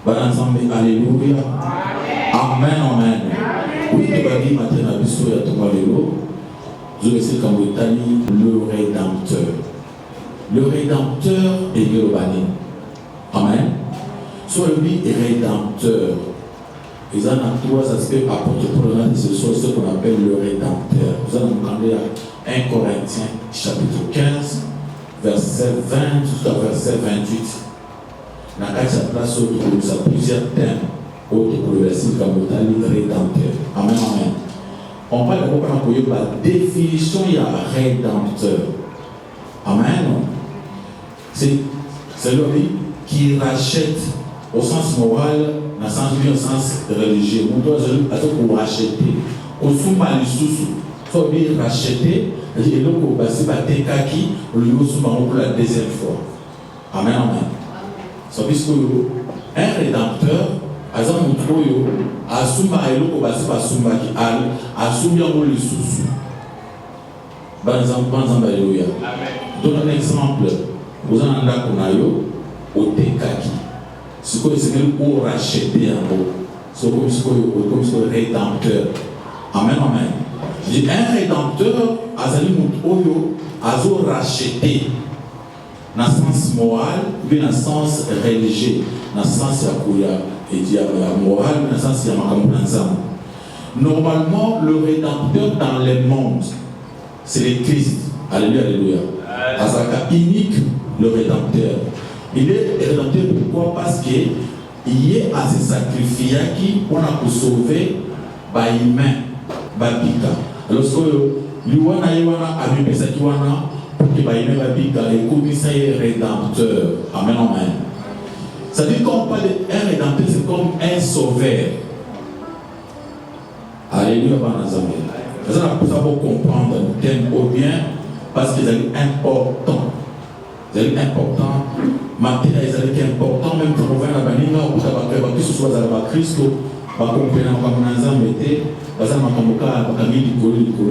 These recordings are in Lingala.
Bon ensemble, alléluia. Amen, amen. Oui, tu vas dire maintenant à Bissou et à ton malélo. Je vais essayer comme le Rédempteur. Le Rédempteur est le bani. Amen. Soit lui est Rédempteur. Ils en ont trois aspects apportés pour le reste de ce soir, ce qu'on appelle le Rédempteur. Vous allez demander à 1 Corinthiens chapitre 15, verset 20 jusqu'à verset 28. Dans la place où il y a plusieurs thèmes. Autre pour le verset comme le Rédempteur. Amen, amen. On parle d'abord de la définition il y a Rédempteur. Amen. C'est lui qui rachète au sens moral, dans le sens du sens religieux. On doit pour racheter. Au souma les sous, soit bien racheter, et donc au passé, Tekaki, au lieu pour la deuxième fois. Amen, amen. Ça veut dire qu'un rédempteur, Azan Moutroyo, Asuma et l'eau pour passer par Sumba qui a Asuma les sous. Bon exemple, alléluia. Donne un exemple. Vous en avez un au Tekaki. Ce que c'est pour racheter un mot. C'est comme ce rédempteur. Amen, amen. J'ai un rédempteur, Azali Moutoyo, Azo racheté. Dans le sens moral, puis dans le sens religieux. Dans le sens moral, dans le sens normalement, le rédempteur dans le monde, c'est le Christ. Alléluia, alléluia. Azaka unique, le rédempteur. Il est rédempteur pourquoi? Parce qu'il est à se sacrifier qui on a pour sauver les humains, les bika. Alors, l'Iwana a vu ça qui wana pour que les humains bika et comme ça est rédempteur. Amen, amen. Ça dit qu'on parle d'un rédempteur, c'est comme un sauveur. Alléluia, banazamé. Ça va comprendre le thème au bien parce que c'est important. C'est important. Maintenant, ils allaient être important, même pour ouvrir la bannière, ou que ce soit à Christ, va comprendre comme un ensemble était, parce que il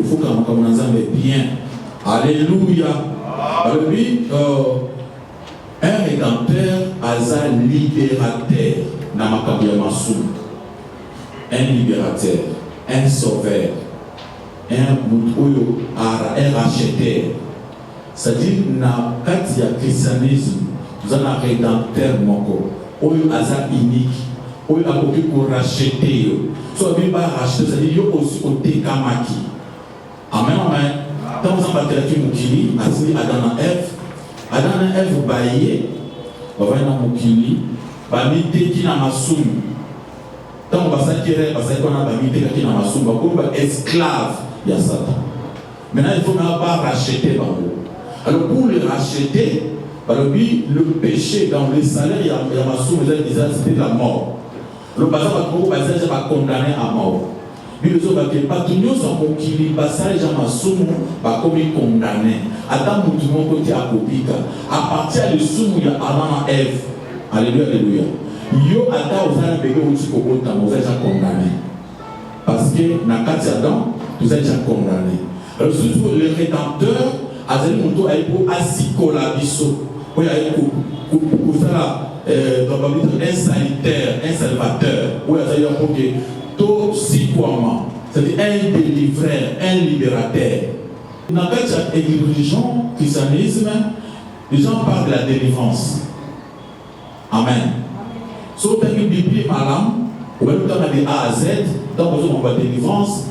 faut comme un ensemble bien. Alléluia. Alors, lui, un rédempteur, un libérateur, un libérateur, un sauveur, un racheteur. C'est-à-dire, dans le christianisme, nous avons un rédempteur, un hasard unique, un apôtre pour racheter. Soit bien pas racheter, c'est-à-dire qu'il y a aussi au Tekamaki. Amen, amen. Quand vous avez battu Moukili, Adam et Ève, vous baillez, vous avez un Moukili, vous avez mis dans ma soum. Quand vous avez tiré, vous avez mis dans ma soum, vous avez esclave, il y a Satan. Maintenant, il faut pas racheter. Alors pour le racheter, le péché dans les salaires, il y a ma somme, c'était la mort. Le bazar va condamner à mort. Mais les autres, pas tout le monde sont qui passage à ma somme, va comme condamné. Adam, tout le monde côté à Kopika. À partir de somme, il y a Adam et Ève. Alléluia, alléluia. Yo Adam, vous avez bébé au Tiko, vous êtes déjà condamné. Parce que dans le cas d'Adam, vous êtes déjà condamné. Alors, surtout le rédempteur, Azali Mouto a été asikola biso. Oui, pour faire un sanitaire, un salvateur. Oui, c'est-à-dire tout sikoama, c'est-à-dire un délivreur, un libérateur. Dans la religion, christianisme, les gens parlent de la délivrance. Amen. Sauf que la Bible est malade, ou même quand on a des A à Z, donc on parle de délivrance,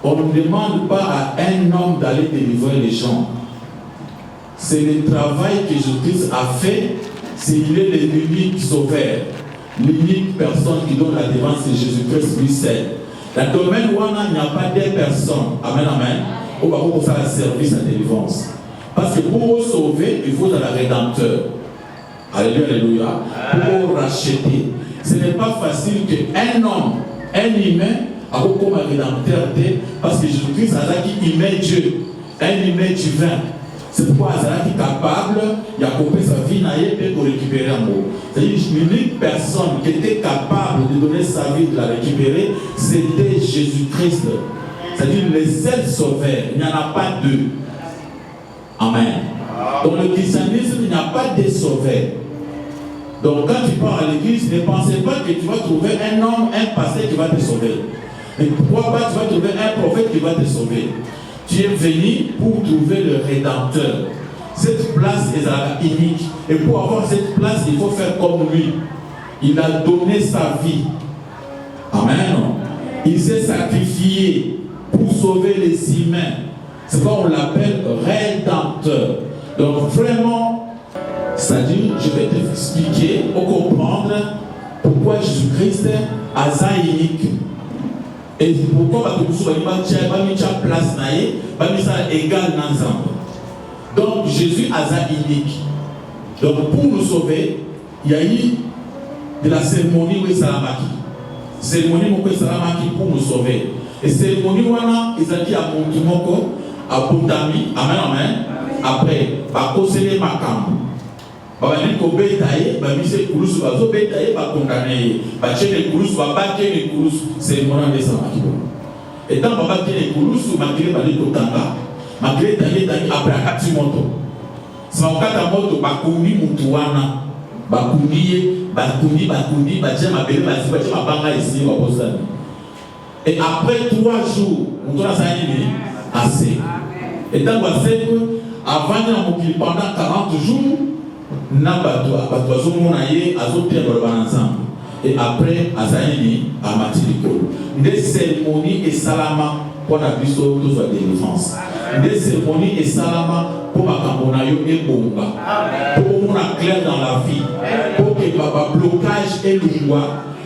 on ne demande pas à un homme d'aller délivrer les gens. C'est le travail que Jésus-Christ a fait, c'est qu'il est l'unique sauveur, l'unique personne qui donne la délivrance, c'est Jésus-Christ lui seul. Dans le domaine où il n'y a pas des personnes, amen, amen, on va pour faire un service à délivrance. Parce que pour sauver, il faut un rédempteur. Alléluia, alléluia. Pour racheter. Ce n'est pas facile qu'un homme, un humain, a comme un rédempteur, parce que Jésus-Christ a dit qu'il met Dieu, un humain divin. C'est pourquoi il est capable, il a coupé sa vie pour récupérer un mot. C'est-à-dire l'unique personne qui était capable de donner sa vie, de la récupérer, c'était Jésus-Christ. C'est-à-dire le seul sauveur, il n'y en a pas deux. Amen. Dans le christianisme, il n'y a pas de sauveur. Donc quand tu pars à l'église, ne pensez pas que tu vas trouver un homme, un pasteur qui va te sauver. Mais pourquoi pas tu vas trouver un prophète qui va te sauver? Tu es venu pour trouver le Rédempteur. Cette place est unique. Et pour avoir cette place, il faut faire comme lui. Il a donné sa vie. Amen. Il s'est sacrifié pour sauver les humains. C'est pourquoi on l'appelle Rédempteur. Donc vraiment, c'est-à-dire, je vais t'expliquer pour comprendre pourquoi Jésus-Christ est unique. Et pourquoi tu as place égale ensemble. Donc Jésus est unique. Donc pour nous sauver, il y a eu de la cérémonie où il s'est cérémonie pour nous sauver. Et cérémonie où ils ont dit à Montimoko, à Pontami, amen, amen. Après, bah conseiller ma camp. Bah venir ko betaye, bah mise kulusu, bah zo betaye, bah condamné, bah chez kulusu, bah battre les kulusu, cérémonie de Samaki. Et dans bah battre les kulusu, malgré bah les kotanga, malgré taillé après à Katimoto. C'est en cas de moto, bah kundi mutuana, bah kundi, bah j'ai ma belle, bah j'ai ma banga ici, bah postane. Et après 3 jours, on doit s'aligner assez. Et dans le fait que avant pendant 40 jours, n'a pas et après Azaïni à Matiriko. Des cérémonies et salama pour la biso de sa délivrance. Des cérémonies et salama pour ma cambonayo et bomba. Pour mon clair dans la vie. Pour que papa blocage et le roi.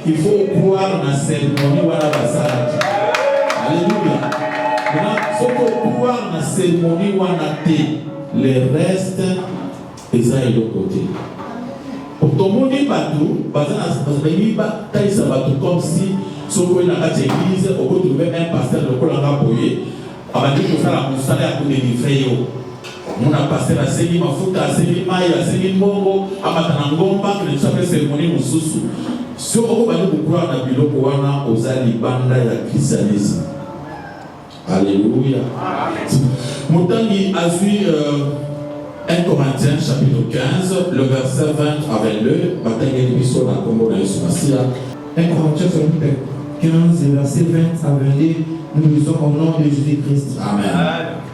Il faut croire dans la cérémonie ou à la basarati. Alléluia. Maintenant, il faut croire dans la cérémonie ou à la thé. Les restes, ils sont de l'autre côté. Pour ton monde, comme si ce qu'on a à l'église, on peut trouver un pasteur de Kolanga Boye, avant de faire la moussale à côté du frère. On a passé la série Mafuta, la série Maï, la série Mongo, à Matanangomba, qui ne s'appelle cérémonie Moussousou. Si on va nous croire dans le bilo, on a aux alibanda et la christianisme. Alléluia. Moutani a vu 1 Corinthiens chapitre 15, le verset 20 à 22. 1 Corinthiens chapitre 15, verset 20 à 22. Nous lisons au nom de Jésus-Christ. Amen.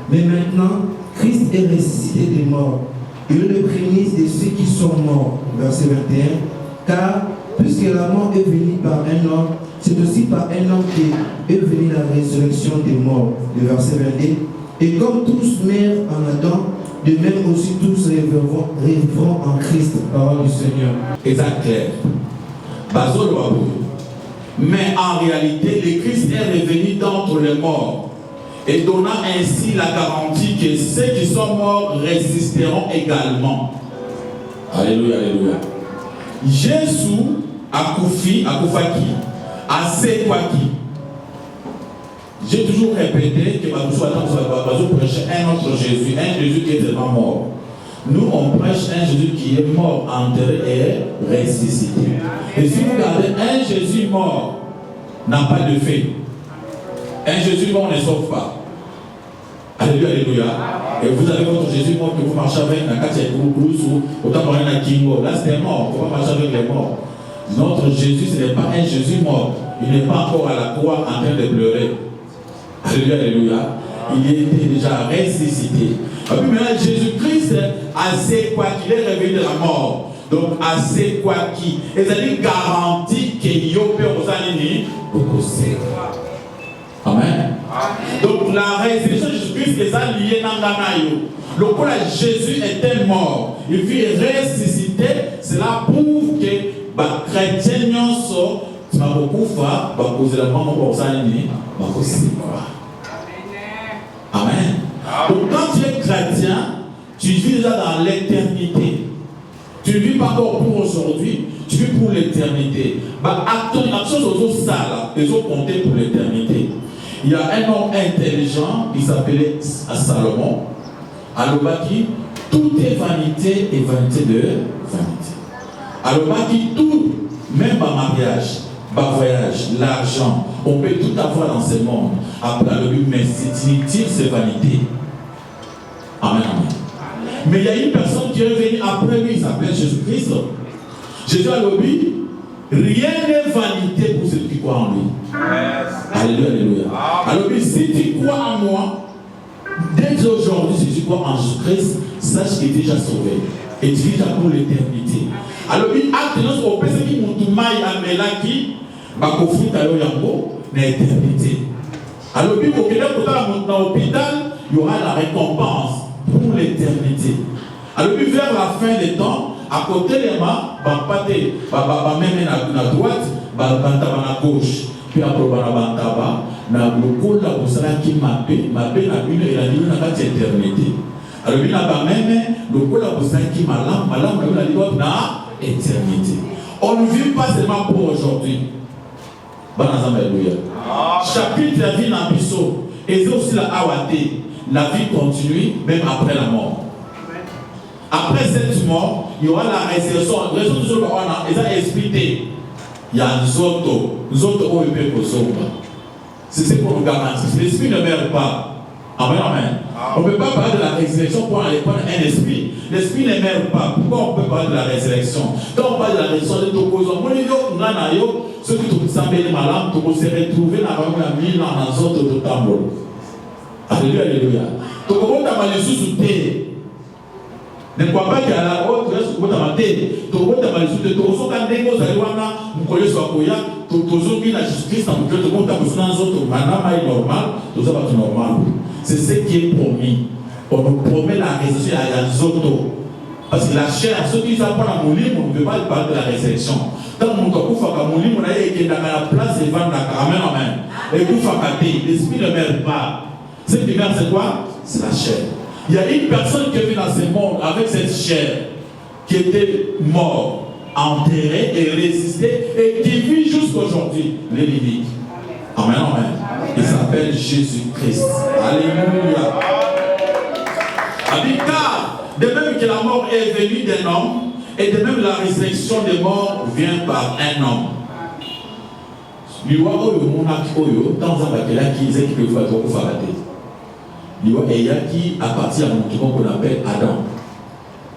Mais maintenant, Christ est ressuscité des morts. Il est le prémice de ceux qui sont morts. Verset 21. Car puisque la mort est venue par un homme, c'est aussi par un homme qu'est venue la résurrection des morts. Le verset 22. Et comme tous meurent en Adam, de même aussi tous rêveront en Christ. Parole du Seigneur. Exact. Mais en réalité, le Christ est revenu d'entre les morts et donnant ainsi la garantie que ceux qui sont morts résisteront également. Alléluia, alléluia. Jésus a Koufaki, a Sekwaki. J'ai toujours répété que nous prêchons un autre Jésus, un Jésus qui est tellement mort. Nous, on prêche un Jésus qui est mort, enterré et ressuscité. Et si vous regardez, un Jésus mort n'a pas de fait. Un Jésus mort ne sauve pas. Alléluia, alléluia. Et vous avez votre Jésus mort que vous marchez avec la Katia Koukoulous ou autant pour un Kingo. Là, c'était mort. On ne peut pas marcher avec les morts. Notre Jésus, ce n'est pas un Jésus mort. Il n'est pas encore à la croix en train de pleurer. Alléluia, alléluia. Il était déjà ressuscité. Et puis maintenant, Jésus-Christ a c'est quoi qu'il est revenu de la mort. Donc, a c'est quoi qui. Et ça dit garantie qu'il y a aux années beaucoup. Amen. Donc, la résurrection de Jésus-Christ est liée dans Nanayo. Le coup là, Jésus était mort. Il fut ressuscité. Cela prouve que les chrétiens sont beaucoup forts. Ils ont beaucoup Amen. Donc quand tu es chrétien, tu vis déjà dans l'éternité. Tu ne vis pas encore pour aujourd'hui, tu vis pour l'éternité. Action aux autres salles, les autres compter pour l'éternité. Il y a un homme intelligent, il s'appelait Salomon. Alors tout est vanité et vanité de vanité. Alors tout, même par mariage, par voyage, l'argent, on peut tout avoir dans ce monde. Après le but, mais c'est inutile, c'est vanité. Amen, amen. Mais il y a une personne qui est venue après lui, il s'appelle Jésus-Christ. Jésus a dit, rien n'est vanité pour ceux qui croient en lui. Alléluia, alléluia. Alors, si tu crois en moi, dès aujourd'hui, si tu crois en Jésus-Christ, sache qu'il est déjà sauvé. Et tu vis déjà pour l'éternité. Alors, acte nous au PC qui m'ont maille à Melaki, Bakofu Tayo Yango, l'éternité. Alors, au dans l'hôpital, il y aura la récompense pour l'éternité. Alors, vers la fin des temps, à côté des mains, même à droite, à gauche, puis après, na beaucoup la bosala qui m'appelle na une et la nuit na éternité. Alors il a même beaucoup la bosala qui malam na la éternité. On ne vit pas seulement pour aujourd'hui. Alléluia. Chapitre la vie dans Bisso et aussi la awate, la vie continue même après la mort. Après cette mort, il y aura la résurrection. La résurrection on a expliqué. Il y a Zoto où il peut c'est ce qu'on nous garantit. L'esprit ne meurt pas. Amen, amen. On ne peut pas parler de la résurrection pour aller prendre un esprit. L'esprit ne meurt pas. Pourquoi on peut parler de la résurrection? Quand on parle de la résurrection, ceux qui sont malades, se retrouver dans la mille ans dans autres de tambour. Alléluia, alléluia. Donc, on va parler sous terre. Ne crois pas qu'il y a la haute, tu restes au bout de la tête. Tu vas parler sous terre. Tu vas parler de la Moukoye Swakoya. Tu vas Jésus-Christ dans le monde, tu vas normal, tu vas normal. C'est ce qui est promis. On nous promet la résurrection à Yanzoto. Parce que la chair, ceux qui savent pas la mouline, on ne peut pas parler de la résurrection. Quand on a la mouline, on a été dans la place et vendre la caramel en main. Et l'esprit ne meurt pas. Ce qui meurt, c'est quoi? C'est la chair. Il y a une personne qui est venue dans ce monde avec cette chair, qui était morte, enterré et résisté et qui vit jusqu'aujourd'hui les limites. Amen, amen. Il s'appelle Jésus-Christ. Alléluia. Car de même que la mort est venue d'un homme, et de même la résurrection des morts vient par un homme. Il appartient à mon qu'on appelle Adam.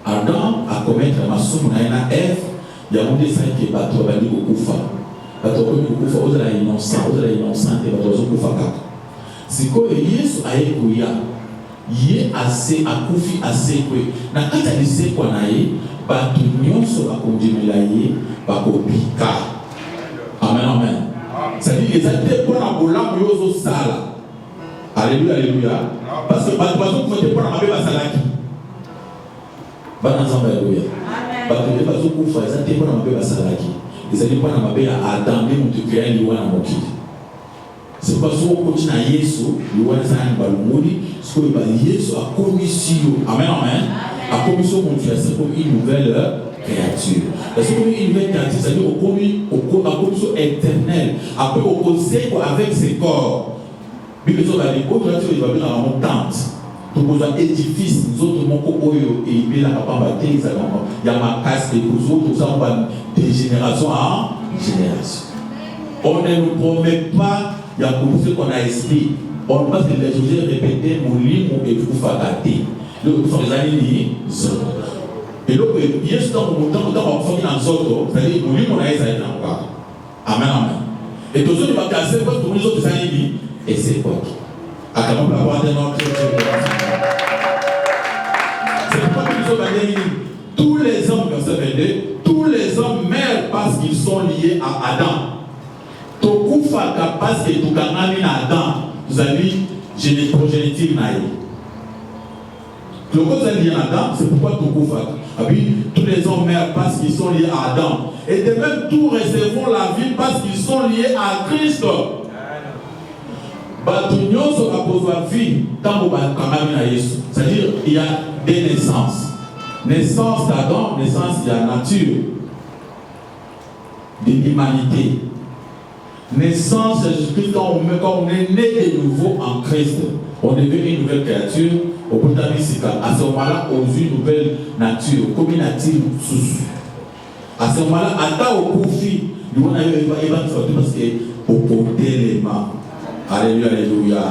Adam a commis la maçon na Ève. Il y a un dessin qui est bateau à l'île au Koufa. Bateau au Koufa, aux la innocent, aux la innocente et bateau au Koufa. C'est quoi Yesu a écouillé. Yé assez à Koufi assez quoi. Na quand il dit quoi naïe, bateau nyonso a conduit l'aïe, bateau pika. Amen, amen. Ça dit les actes pour la bola yoso sala. Alléluia, alléluia. Parce que bateau pour te pour la bébé salaki. Alléluia. Parce que les bateaux pour faire ça, tu es pas dans ma bébé salaki. Les amis pas dans ma bébé à Adam, mais on te crée les lois dans mon kit. C'est parce qu'on continue à Yesu, les lois sont en balmoudi, ce qu'on va Yesu à commission. Amen, amen. À commission mon Dieu, c'est comme une nouvelle créature. Parce que une nouvelle créature, c'est-à-dire à commission éternelle. Après au conseil avec ses corps. Bible dit va dire, oh créature, il va venir dans mon tente. Tout besoin édifice, nous autres mon cocoyo et il a pas battu, il y a ma casse et pour autres, tout ça on va de génération en génération. On ne nous promet pas, il y a beaucoup ce qu'on a esprit. On passe de les choses répéter, mon lit, mon époux fagaté. Le sont les années et donc, il y a ce temps où on va faire dans Zoto, c'est-à-dire mon lit, mon aïe, ça est encore. Amen, amen. Et tous ceux qui vont casser, pour les autres années, et c'est quoi? À la voix de notre c'est pourquoi nous sommes allés tous les hommes, verset 22, tous les hommes meurent parce qu'ils sont liés à Adam. Tokufa parce que tu gagnes à Adam, vous avez progéniture naïe. Le cause est lié à Adam, c'est pourquoi Tokufa. Tous les hommes meurent parce qu'ils sont liés à Adam. Et de même, tous recevront la vie parce qu'ils sont liés à Christ. C'est-à-dire il y a des naissances. Naissance d'Adam, naissance de la nature, de l'humanité. Naissance de Jésus-Christ, quand on est né de nouveau en Christ, on devient une nouvelle créature. Au bout de à ce moment-là, on vit une nouvelle nature, comme une nature sous. À ce moment-là, à au profit, nous on a eu parce que au côté les mains. Alléluia, alléluia.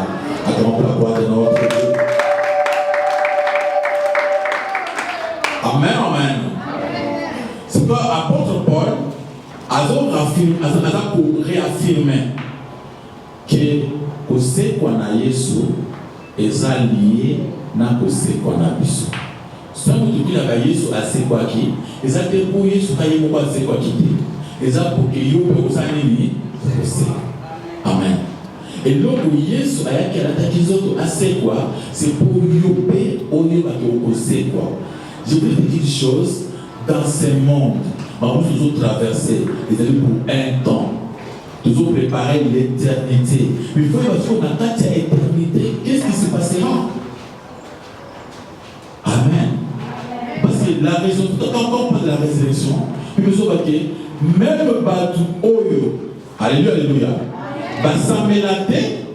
Attends pour la gloire de notre Dieu. Amen, amen. C'est pas apôtre Paul réaffirmer que c'est quoi na Yesu est lié na c'est quoi na biso. Si vous dites que Yesu a c'est quoi qui, et ça que pour Yesu a yé quoi c'est quoi qui dit, et ça pour que yo peut ça ni c'est. Amen. Et donc Yesu a yé qu'elle attaque les autres à c'est quoi, c'est pour yo payer au lieu de c'est quoi. Je vais te dire une chose dans ce monde. Nous toujours traversé, pour un temps, toujours préparer l'éternité. Mais il faut que dans cette éternité, qu'est-ce qui se passera? Amen. Parce que la résurrection, quand on parle de la résurrection, il faut que même Batu Oyo, alléluia, alléluia, ça met la tête,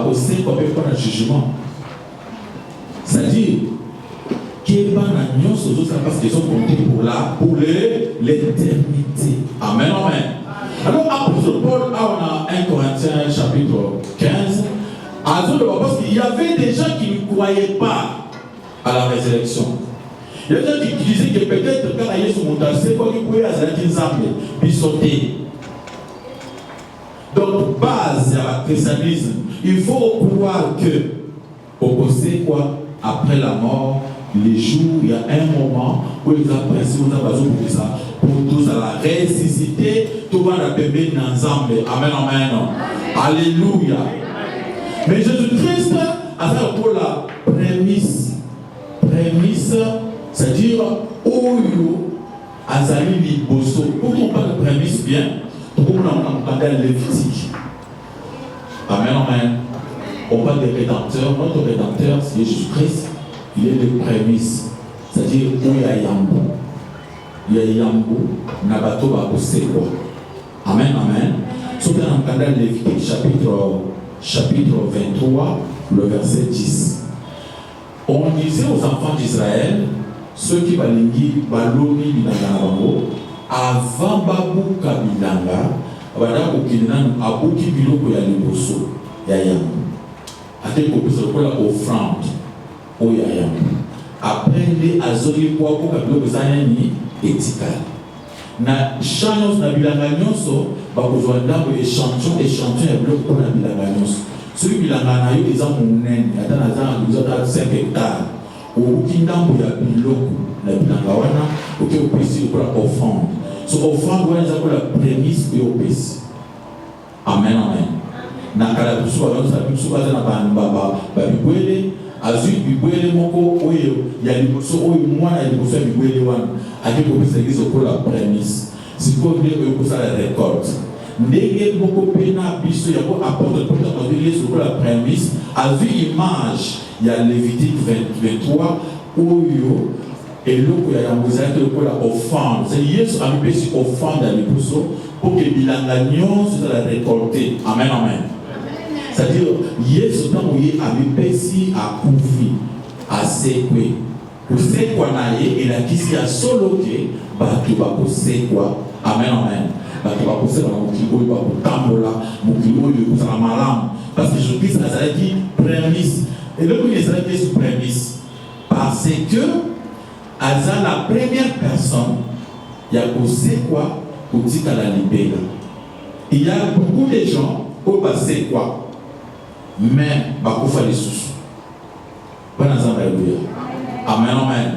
aussi qu'on peut prendre un jugement. C'est-à-dire, parce qu'ils sont comptés pour l'éternité. Amen, amen. Alors, apôtre Paul, on a 1 Corinthiens chapitre 15. Parce qu'il y avait des gens qui ne croyaient pas à la résurrection. Il y a des gens qui disaient que peut-être quand il y a ce montage, c'est quoi qui pouvait être un ensemble, puis sauter. Donc, base à la christianisme, il faut croire que, au c'est quoi, après la mort, les jours, il y a un moment où ils apprécient, vous avez besoin de ça, pour tous à la ressusciter, tout va la bébé ensemble. Amen, amen. Alléluia. Mais Jésus-Christ a fait pour la prémisse, c'est-à-dire, Oyo, Azali Liboso. Pour qu'on parle de prémisse bien, tout le monde entend Lévitique. Amen, amen. On parle des rédempteurs, notre rédempteur, c'est Jésus-Christ. Il est le prémisse, c'est-à-dire où il y a Yambo. Il y a Yambo, Nabato Bakosekwa. Amen, amen. Sauf dans le canal Lévitique, chapitre 23, le verset 10. On disait aux enfants d'Israël, ceux qui balingi baloni bilanga bango, avant babu kabilanga, abada kokilina abuki biloko ya liboso ya Yambo. Ate kopesa ko la offrande. Après les azoli kwa ko kabilo bezanya ni etikali na chanyos na bilanga nyonso bakozwa ndambo échantillon ya biloko na bilanga nyonso soki bilanga na yo eza monene ata na zanga 5 hectares obuki ndambo ya biloko na bilanga wana oke opesi lokola offrande so offrande wana eza kola prémisse pe opesi. Amen, amen. Na kala biso baza na babibwele azui bibwele moko oyo ya liboso oyo mwana ya liboso ya bibwele wana ake kopesa eglise okola prémisse sikoyo nde oyo kosala récolte ndenge moko mpe na biso yango apôtre Paul akodeli yesu okola prémisse azui image ya Lévitique 23 oyo eloko ya yango ezalaki lokola offrande c'est yesu amipesi offrande ya liboso mpo ke bilanga nyonso ezala récolté. Amen, amen. C'est-à-dire, Yesu tango ye amipesi akufi asekwe kusekwa na ye elakisi ya solo ke bato bakosekwa. Amen, amen. Bato bakosekwa na mokili oyo bakotambola mokili oyo ekozala malamu parce que Jésus-Christ azalaki prémisse eloko oyo ezalaki yesu prémisse parce que aza la première personne ya kosekwa kotikala libela. Il y a beaucoup de gens oyo basekwa mais bakufa lisusu bana nzambe aleluya. Amen, amen.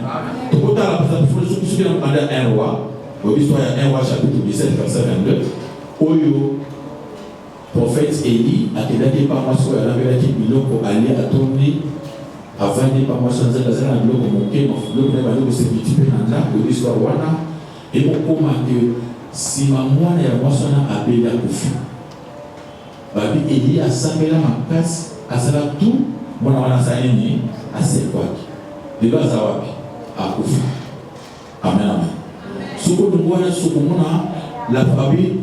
Tokotala soki na mokanda 1 roi obiso ya 1 roi chapitre 17 verset 22 oyo prophète Élie akendaki pa mwasi oyo alambelaki biloko alie atondi avandi pa mwasi nzambe azala na biloko moke biloko na baloko sepiti mpe na ndako obiso wana ekokoma ke nsima mwana ya mwasi wana abeli akufi babi Eli asambela makasi asala tout mwana wana saini asekwaki lelo aza wapi akufi. Amen, amen. Soko ndungwana soko mona la babi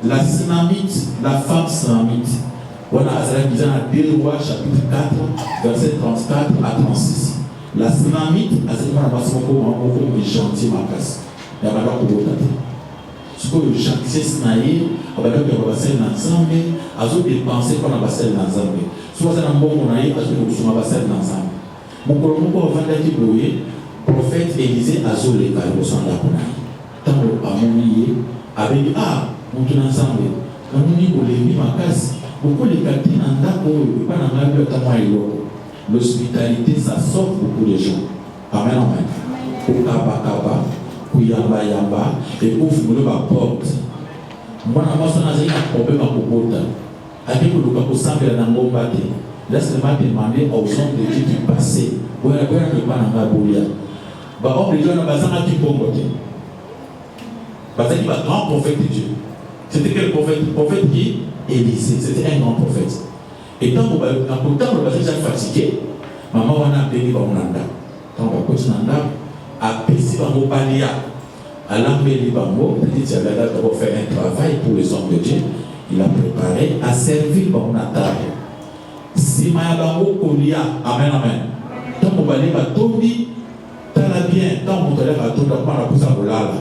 la Sunamite, la femme Sunamite wana azala kiza na 2 Rois chapitre 4 verset 34 à 36. La Sunamite azala na basi moko gentil makasi ya baba kobota ce que gentillesse na ye abadaki ya basali na nzambe azodepense mpona basali na nzambe so aza na mbongo na ye azoki kosoma basali na nzambe mokolo moko avandaki boye prophète Élisée azoleka liboso ya ndako na ye ntango amoni avec ah mutu ensemble namoni olembi makasi okoleka te na ndako oyo epa na ngai ata mwa eloko. L'hospitalité ça sauve beaucoup de gens. Amen, amen. Kokaba kuyamba et ouvre la porte. Mwana mwasi nazali na problème à kokota ake koluka kosambela na ngomba te. Laisse-moi demander aux hommes de Dieu du passé. Voilà quoi que pas na bolia. Ba homme de Dieu na bazanga ki bongo te. Bazali ba grand prophète de Dieu. C'était quel prophète? Prophète qui? Élisée. C'était un grand prophète. Et tant que le bazali est fatigué, maman wana appelé ba monanda. Tant que coach nanda a pesi ba mobalia. À l'embelli bango, petit avait d'abord fait un travail pour les hommes de Dieu. Il a préparé à servir ba monata. Si maya bango kolia, amen amen. Tant que bali ba tondi tala bien, tant que tala ba tonda para pour ça bolala.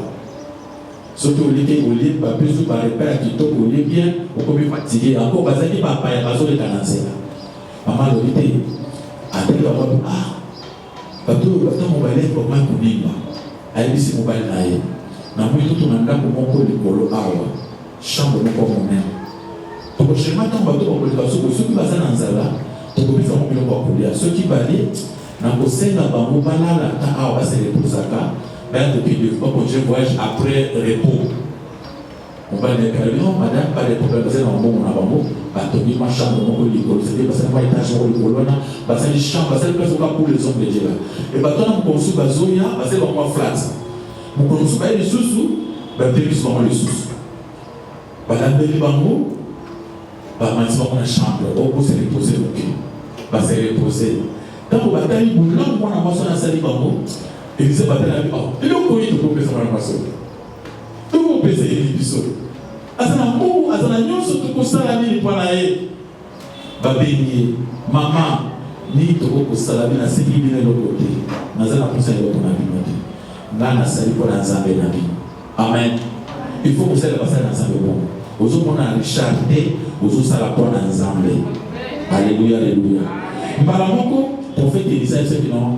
Surtout les qui au lit, pas plus ou pas repère qui toque au lit bien, ou comme fatigué, encore bazali pas pas ya bazo de cancer. Maman le dit, attendez ah, bateau mobile pour moi kuninga. Aibisi mobile naye. Na mwito tunanda kumoko likolo awa. Chambre moko monene. Toko shema tant bateau pour le baso, ceux qui bazana nzala, toko bisa mo biloko kolia. Ceux qui bali na kosenga bango balala ta awa se reposaka. Ben depuis le fois que je voyage après repos. On va les faire, non madame, pas de problème, parce que dans bon, on a bon, bah tenir ma chambre, mon lit, c'était parce que moi étage au lit, bah c'est une chambre, bah c'est une place pour les hommes de Dieu là. Et bah toi on conçoit bah zonia, bah c'est vraiment flat. On conçoit bah les sous-sous, bah début c'est vraiment les sous. Bah la belle bango, bah maintenant on a chambre, au bout c'est reposer ok, bah c'est reposer. Quand on va tailler boulant, moi on a moisson à salir bango. Et il s'est battu la vie. Oh, il est au coin de tout le monde. Tout le monde peut essayer de faire. Azana mou, azana nyonso tout pour ça la vie pour la haie. Babéni, maman, ni tout pour ça la vie na série bien de l'autre côté. Nazana pour ça l'autre na vie. Nana sali pour l'ensemble na vie. Amen. Il faut que ça le passe l'ensemble bon. Aux autres on a rechargé, aux autres ça la pour l'ensemble. Alléluia, alléluia. Mbalamoko, prophète Élisée c'est non.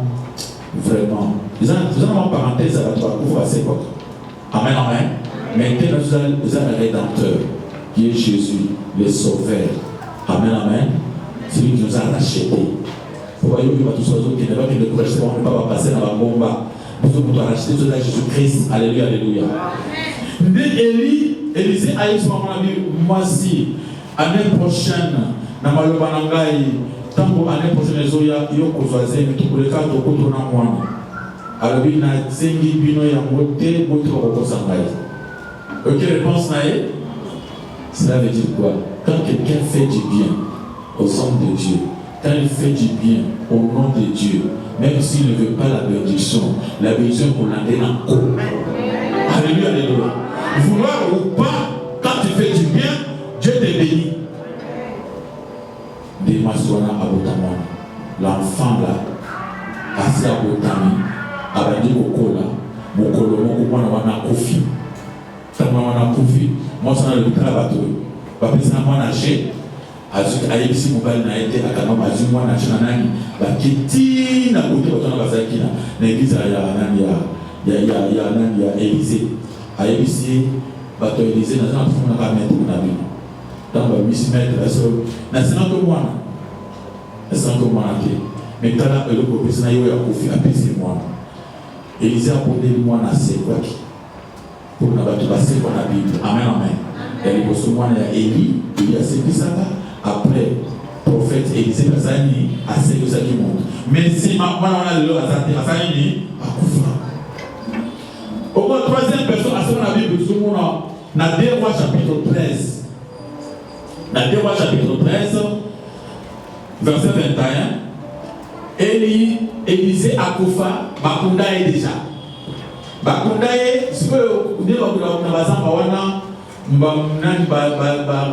Vraiment. Nous avons une parenthèse à la toi, pour voir c'est quoi. Amen, amen. Maintenant, nous avons un rédempteur, qui est Jésus, le sauveur. Amen, amen. Celui qui nous a rachetés. Vous voyez, il va tout ça, qui n'est pas qu'une découverte, on ne va pas passer dans la bomba. Nous devons racheter tout ça, Jésus-Christ. Alléluia, alléluia. Élisée a eu ce moment, moi aussi, année prochaine, dans ma lobanangaï, tant que l'année prochaine, il y a un cozoisé, mais tout le cas, tout le monde. Alors, il y a un zengi bino ya moté, moté au cosangaï. Ok, réponse naïe. Cela veut dire quoi? Quand quelqu'un fait du bien aux hommes de Dieu, quand il fait du bien au nom de Dieu, même s'il ne veut pas la bénédiction qu'on a donné en commun. Alléluia, alléluia. Vouloir ou pas, quand tu fais du bien, Dieu te bénit. Des masouana abotamana, l'enfant là, assez abotami, abadi kokola, mokolo moko mwana wana kofi. Tama wana kofi, moi ça na le bateau. Papa ça mwana ché, azuki ayebisi mobali na été akana mazu mwana ché na nani, ba kiti na côté batona bazaki na église ya nani ya nani ya Élisée. Ayebisi bato Élisée na zana funa ka mettre na bino. Dans le mismettre la seule national que moi national que moi mais quand le copies na yo ya kofi apesi moi Élisée a posé moi na c'est quoi pour na bato passer pour la Bible amen amen et le poste moi ya Élie il y a ce qui ça après prophète Élisée bazani a ce que ça qui monte mais si moi on a le azani akufa au moins troisième personne à ce la Bible tout le monde na 2 Rois chapitre 13. Dans 2 Rois chapitre 13, verset 21, Élisée Akoufa, Bakunda est déjà. Bakunda est, si vous voulez, vous avez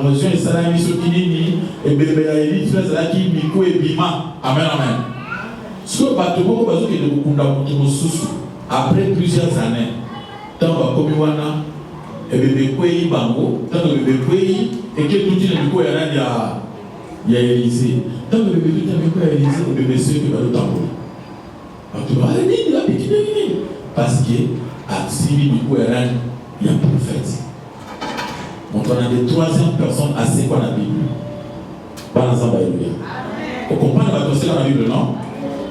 région et salami sokinini et bébé à Élie, Salaki, Miko et Bima. Amen, amen. Ce que Batoko Bazo qui est de Bukunda Mutumosusu, après plusieurs années, dans Bakomiwana, et bébé Kwei Bango, dans le bébé Kwei, et que tout le monde il y a Élisée. Dans le bébé tout le monde Élisée, le bébé seul qui va le tambour. Donc tu vas aller dire, parce que à Simi du coup, il y a un prophète. Donc on a des troisième personnes à c'est quoi la Bible. Pas l'ensemble, alléluia. On comprend la bataille dans la Bible, non?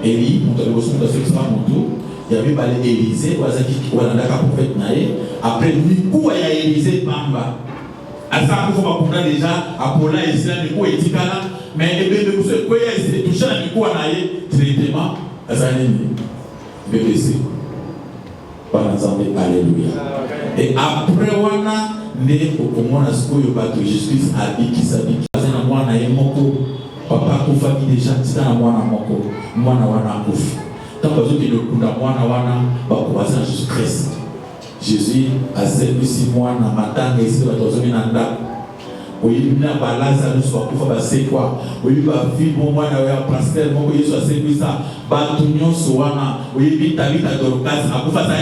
Élie, on a le besoin de faire ça mon tour. Il y avait pas l'Élysée, ou un prophète naïe. Après, Nikou a Élysée, Bamba. À ça, il faut comprendre déjà, Apollo et Islam, Nikou et Tikana. Mais vous savez, quoi, il s'est touché à Nikou a naïe, directement, à sa ligne. BBC. Par l'ensemble, alléluia. Et après, on a né au comment on a ce que Jésus a dit qui s'habille. Moi, on a un moko. Papa, pour famille déjà, c'est un moine moko. Moi, on a un kouf. Tant que vous êtes le coup d'un moine, on va commencer à Jésus-Christ. Jésus a servi 6 mois dans ma tante et ici, on a nanda. Oui, il y a un Lazarus pour faire c'est quoi? Oui, il va vivre moi dans un pasteur, moi Jésus a servi ça. Batunyo soana. Oui, vite à Dorcas, à pour faire ça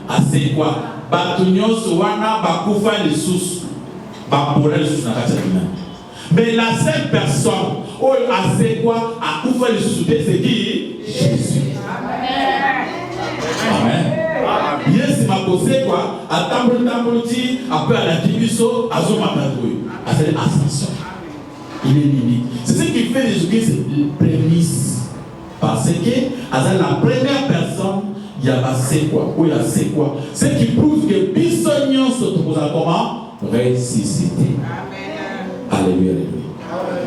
à c'est quoi? Batunyo soana, bakufa les sous, bapola les sous dans la chatina. Mais la seule personne où a c'est quoi? À kufa les sous, c'est qui? Jésus. Amen. Yes, ma posé quoi? À Tambouti, après à la Tibiso, à Zomatadoué. À cette ascension. Il est limite. C'est ce qui fait Jésus-Christ prémisse. Parce que, à la première personne, il y a c'est quoi? Où il y a c'est quoi? Ce qui prouve que Bissognon se trouve à comment? Ressuscité. Alléluia, alléluia.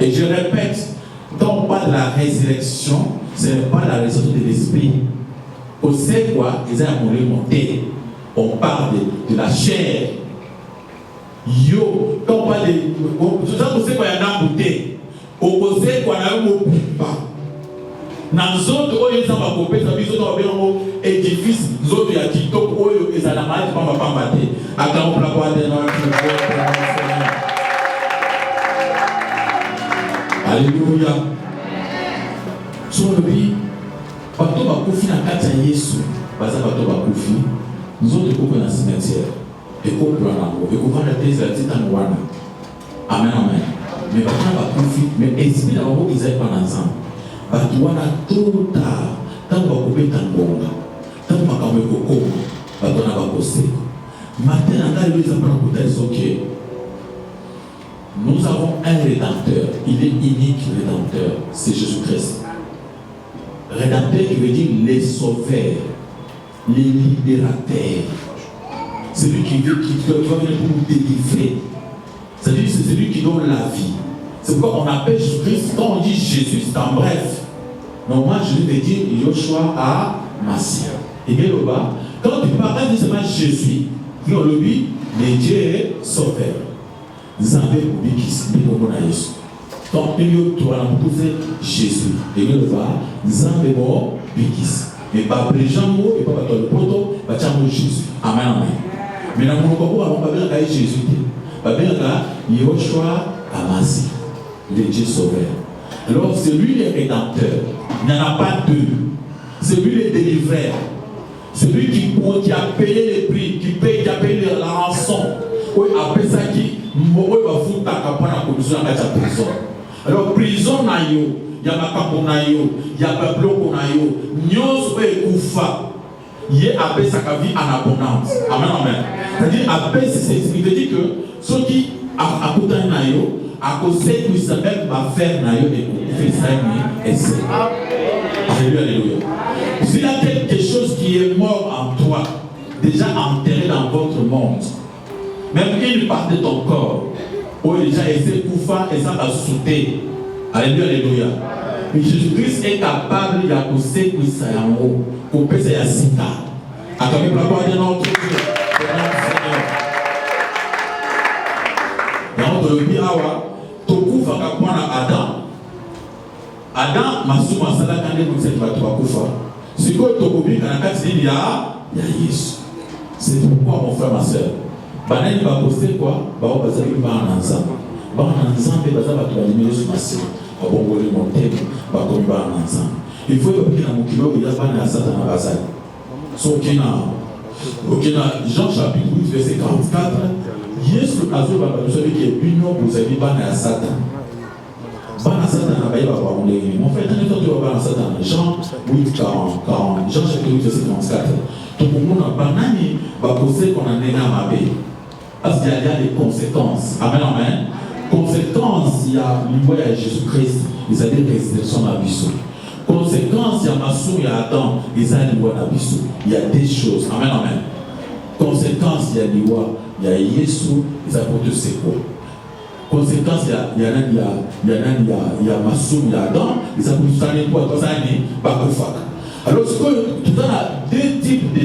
Et je répète, quand on parle de la résurrection, ce n'est pas la résurrection de l'esprit. Au sait quoi? Ils ont monté. On parle de la chair. Yo, quand on parle de. Tout ça, vous savez quoi? Il y a un bouteille. Au sait quoi? Il y a un mot. Dans les autres, ils ont un peu de édifice. Nous autres, il y a TikTok, ils ont la maladie, ils ne vont pas battre. Attends, on peut avoir des noms. Alléluia. Sur le pays, bateau va confier dans 4 ans Yesu. Bateau va confier. Nous autres, nous sommes dans le cimetière. Et nous sommes dans la thèse de la petite Anouana. Amen, amen. Mais bateau va confier. Mais esprit d'abord, ils n'aient pas ensemble. Bateau va tout tard. Tant qu'on va couper Tangonga. Tant qu'on va couper Coco. Bateau va poster. Maintenant, on a eu les appareils pour dire ok. Nous avons un rédempteur. Il est unique, rédempteur. C'est Jésus-Christ. Rédempteur qui veut dire les sauveurs, les libérateurs. C'est lui qui va venir pour nous délivrer. C'est-à-dire c'est celui qui donne la vie. C'est pourquoi on appelle Jésus-Christ, quand on dit Jésus, c'est en bref. Normalement, je vais dire Yoshua à Massia. Et bien là-bas, quand tu parles de Jésus, qui ont le but, les dieux sauveurs. Zambé Bikis, Bikomona Yesu. Donc, il y a Jésus. Et il y a Zambé Bikis. Mais pas Bréjambo et pas le proto, pas Jésus. Amen, amen. Mais dans mon corps, on va bien Jésus. On va bien Yoshua Amasi, le Dieu sauveur. Alors, c'est lui le rédempteur. Il n'y en a pas deux. C'est lui le délivreur. C'est lui qui a payé les prix, qui a payé la rançon. Oui, après ça, qui va foutre la commission dans la prison. Alors, prison, il y a Makapo, il y a Pablo, il y a Koufa. Il y a après sa vie en abondance. Amen, amen. C'est-à-dire, après, il veut dire que ceux qui a côté nayo, à cause de ça même va faire nayo et fait ça et c'est. Alléluia, alléluia. S'il y a quelque chose qui est mort en toi, déjà enterré dans votre monde, même une partie de ton corps, où déjà essaie de pouvoir et ça va sauter. Alléluia, alléluia. Mais Jésus-Christ est capable de pousser pour ça en haut, pour passer à Sita. Attendez pour la gloire de notre Dieu, de notre Seigneur. Dans le Biawa, Toku va kapwana Adam, Masuma Salakane pour cette bateau à Koufa. Ce que Tokobi, quand il y a Yesu. C'est pourquoi, mon frère, ma soeur, Banani va poster quoi? Bah, on va dire qu'il va en ensemble. Bah, en ensemble, il va dire sur ma soeur. Bah, on va monter, bah, comme il va en ensemble. Il faut que mon kilo, il y a pas de Satan à Bazal. Sauf qu'il y a Jean chapitre 8, verset 44. Yesu Azul va nous dire qu'il y a une heure pour vous avez pas de Satan. Bana Satan n'a pas eu à voir mon frère, tant que tu vas Satan. Jean 8, 40. Jean chapitre 8, verset 44. tout le monde a banani, va poser qu'on a néné à ma bé. Parce qu'il y a des conséquences. Amen, amen. Conséquences, il y a l'envoi à Jésus-Christ, ils ont des restrictions à Bissou. Conséquences, il y a Massou, il y a Adam, ils ont l'envoi à Bissou. Il y a des choses. Amen, amen. Conséquences, il y a l'envoi, il y a Yeshua, ils ont apporté ses quoi. Conséquences, il y a Massou, il y a Adam, ils ont apporté quoi, comme ça, alors, tout ça, il y a deux types de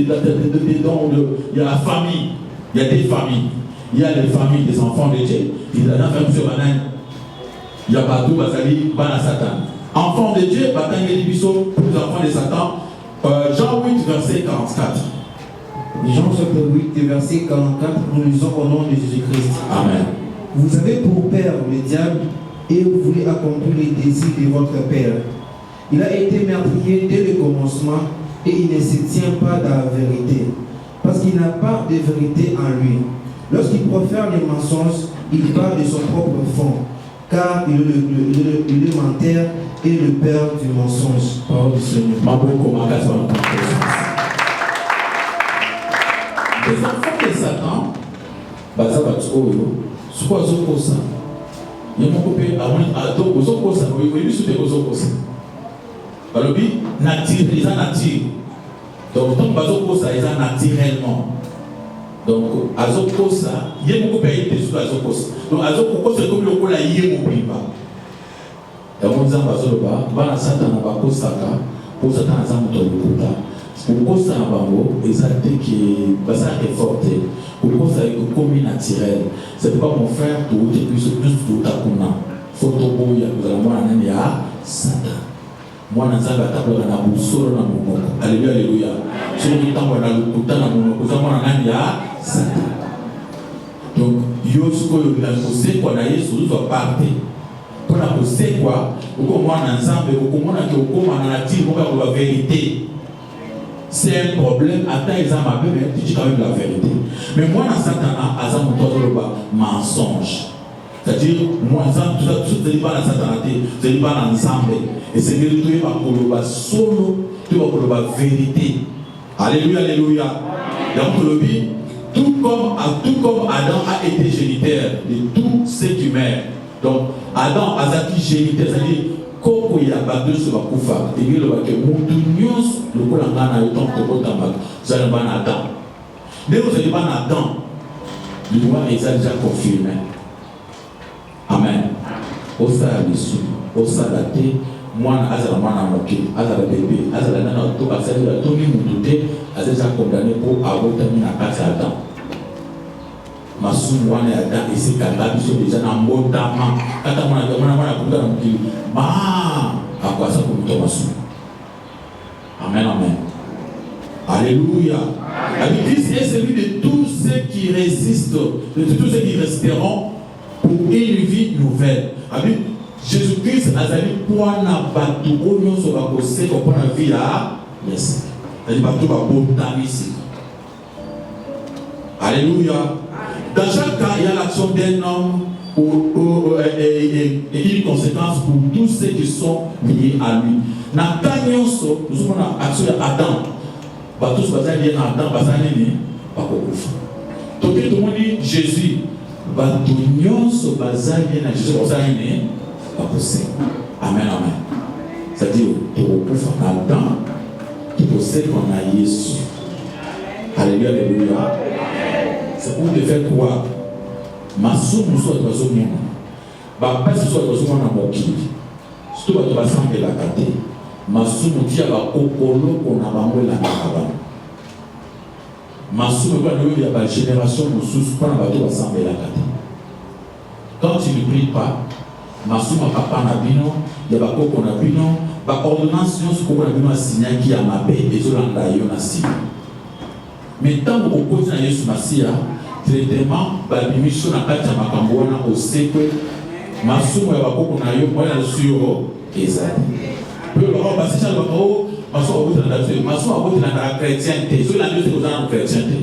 dons. Il y a la famille, il y a des familles. Il y a les familles des enfants de Dieu. Il y a la famille sur Banan. Il y a Badou, Bazali, Bana Satan. Enfants de Dieu, Batan Yelibiso, pour les enfants de Satan. Jean 8, verset 44. Jean chapitre 8, verset 44, nous lisons au nom de Jésus-Christ. Amen. Vous avez pour père le diable et vous voulez accomplir les désirs de votre père. Il a été meurtrier dès le commencement et il ne se tient pas dans la vérité, parce qu'il n'a pas de vérité en lui. Lorsqu'il profère les mensonges, il parle de son propre fond, car il est le menteur et le père du mensonge. Parole du Seigneur. Les enfants de Satan, donc, tant bazokosa ils ont naturellement. Donc, azokosa, il y a beaucoup de pays sur azokosa. Donc, azokosa c'est comme le cola yé mon priva. Et on dit bazoloba, bana Satan na bakosaka, pour Satan na zamuto lukuta. Pour kosa na bango, ezate qui basa est forte. Pour kosa est comme naturel. C'est pas mon frère tout et puis tout takuna. Photo boya nous allons voir nani ya Satan. Moi, je suis en train de faire un alléluia, alléluia. Je suis en train de faire un Satan. Donc, il y a ce que la posée qu'on a eu sur notre partie. Pour la posée, quoi, comment on ensemble, comment on a dit, la vérité. C'est un problème, attends, ils ont ma mais tu dis quand même la vérité. Mais moi, dans Satan, ils ont un mensonge. C'est-à-dire, moi, tout ce n'est pas dans Satan, ce n'est pas dans l'ensemble. Et c'est que tu es pas solo, tu es pas la vérité. Alléluia, alléluia. Donc, tout comme Adam a été géniteur de tout ce qui meurt. Donc, Adam a été géniteur, c'est-à-dire, quand il y a battu sur la koufa, il y a le Moutunios, le Kolangana, le temps que vous avez pas Adam. Mais vous n'avez pas Adam, le droit est déjà confirmé. Amen. Osa bisu, osa date, mwana azala mwana moke, azala bébé, azala nana to asali la toni mutute, azala condamné pour abotami na kati Adam. Masumu wana ya Adam esi kanga biso déjà na mbotama, kata mwana kuta na mukili. Ma akwasa kumto masumu. Amen, amen. Alléluia. La Christ est celui de tous ceux qui résistent, de tous ceux qui resteront pour une vie nouvelle. Jésus-Christ a dit pour un bateau, on se va poser pour la vie là. Yes. Il va tout va ici. Alléluia. Dans chaque cas, il y a l'action d'un homme et une conséquence pour tous ceux qui sont liés à lui. Dans le cas nous avons l'action d'Adam. Bateau se basa lié à Adam, basa nini, pas beaucoup. Donc tout le monde dit Jésus. Bato nyonso bazali na Jésus bazali pas possible. Amen, amen. C'est-à-dire tu okufa na Adam, tu possèdes qu'on a Jésus. Alléluia, alléluia. C'est pour te faire croire. Masumu soit oiseau mona. Ba pasi soit oiseau mona mokili. Surtout bato basambe la kate. Masumu tia ba kokolo kona bango la nakaba. Masumu kwa ndio ya ba génération mususu kwa bato basambe la kate. Quand tu ne pries pas, Masumu papa na bino, ya ba koko na bino, ba ordonnance nyonso koko na bino asinya ki ya mabe ezolanda yo na si. Mais tant que okoti na Yesu Masia, traitement ba bimisho na kati ya makambo wana osekwe Masumu ya ba koko na yo mwana suyo ezali. Puis le roi passé ça le haut, Masumu aboti na Dieu, Masumu aboti na chrétienté, so la Dieu c'est aux chrétienté.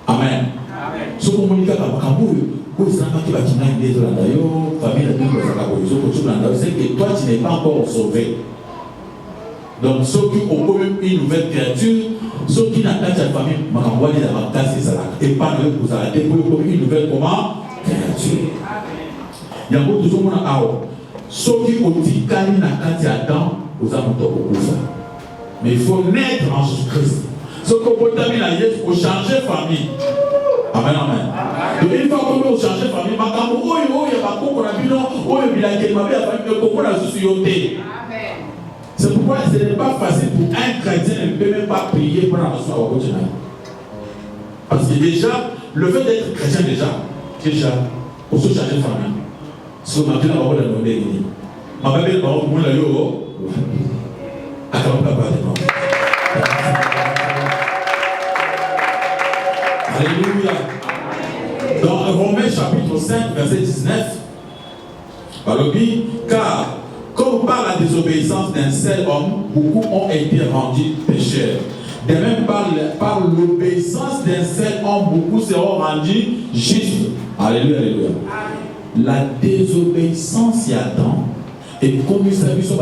Amen. Ce qu'on communique à makambo c'est que toi tu n'es pas encore sauvé. Donc, ceux qui ont comme une nouvelle créature, ceux qui n'ont pas de famille, et pas comme une nouvelle créature. Il y a beaucoup de gens qui ont ceux qui ont dit qu'il y a Adam, mais il faut naître en Jésus-Christ. Ceux qui ont changé de famille. Amen, amen. Donc, une fois qu'on a changé de famille, c'est pourquoi ce n'est pas facile pour un chrétien ne peut même pas prier pour la nation au quotidien. Parce que déjà, le fait d'être chrétien déjà, pour se changer de famille, c'est ce qu'on appelle la parole de l'année. Ma belle est parole pour la yo. Alléluia. Dans Romains chapitre 5, verset 19, par le dit, car comme par la désobéissance d'un seul homme, beaucoup ont été rendus pécheurs. De même par l'obéissance d'un seul homme, beaucoup seront rendus justes. Alléluia, alléluia. La désobéissance d'Adam est comme ça vu sur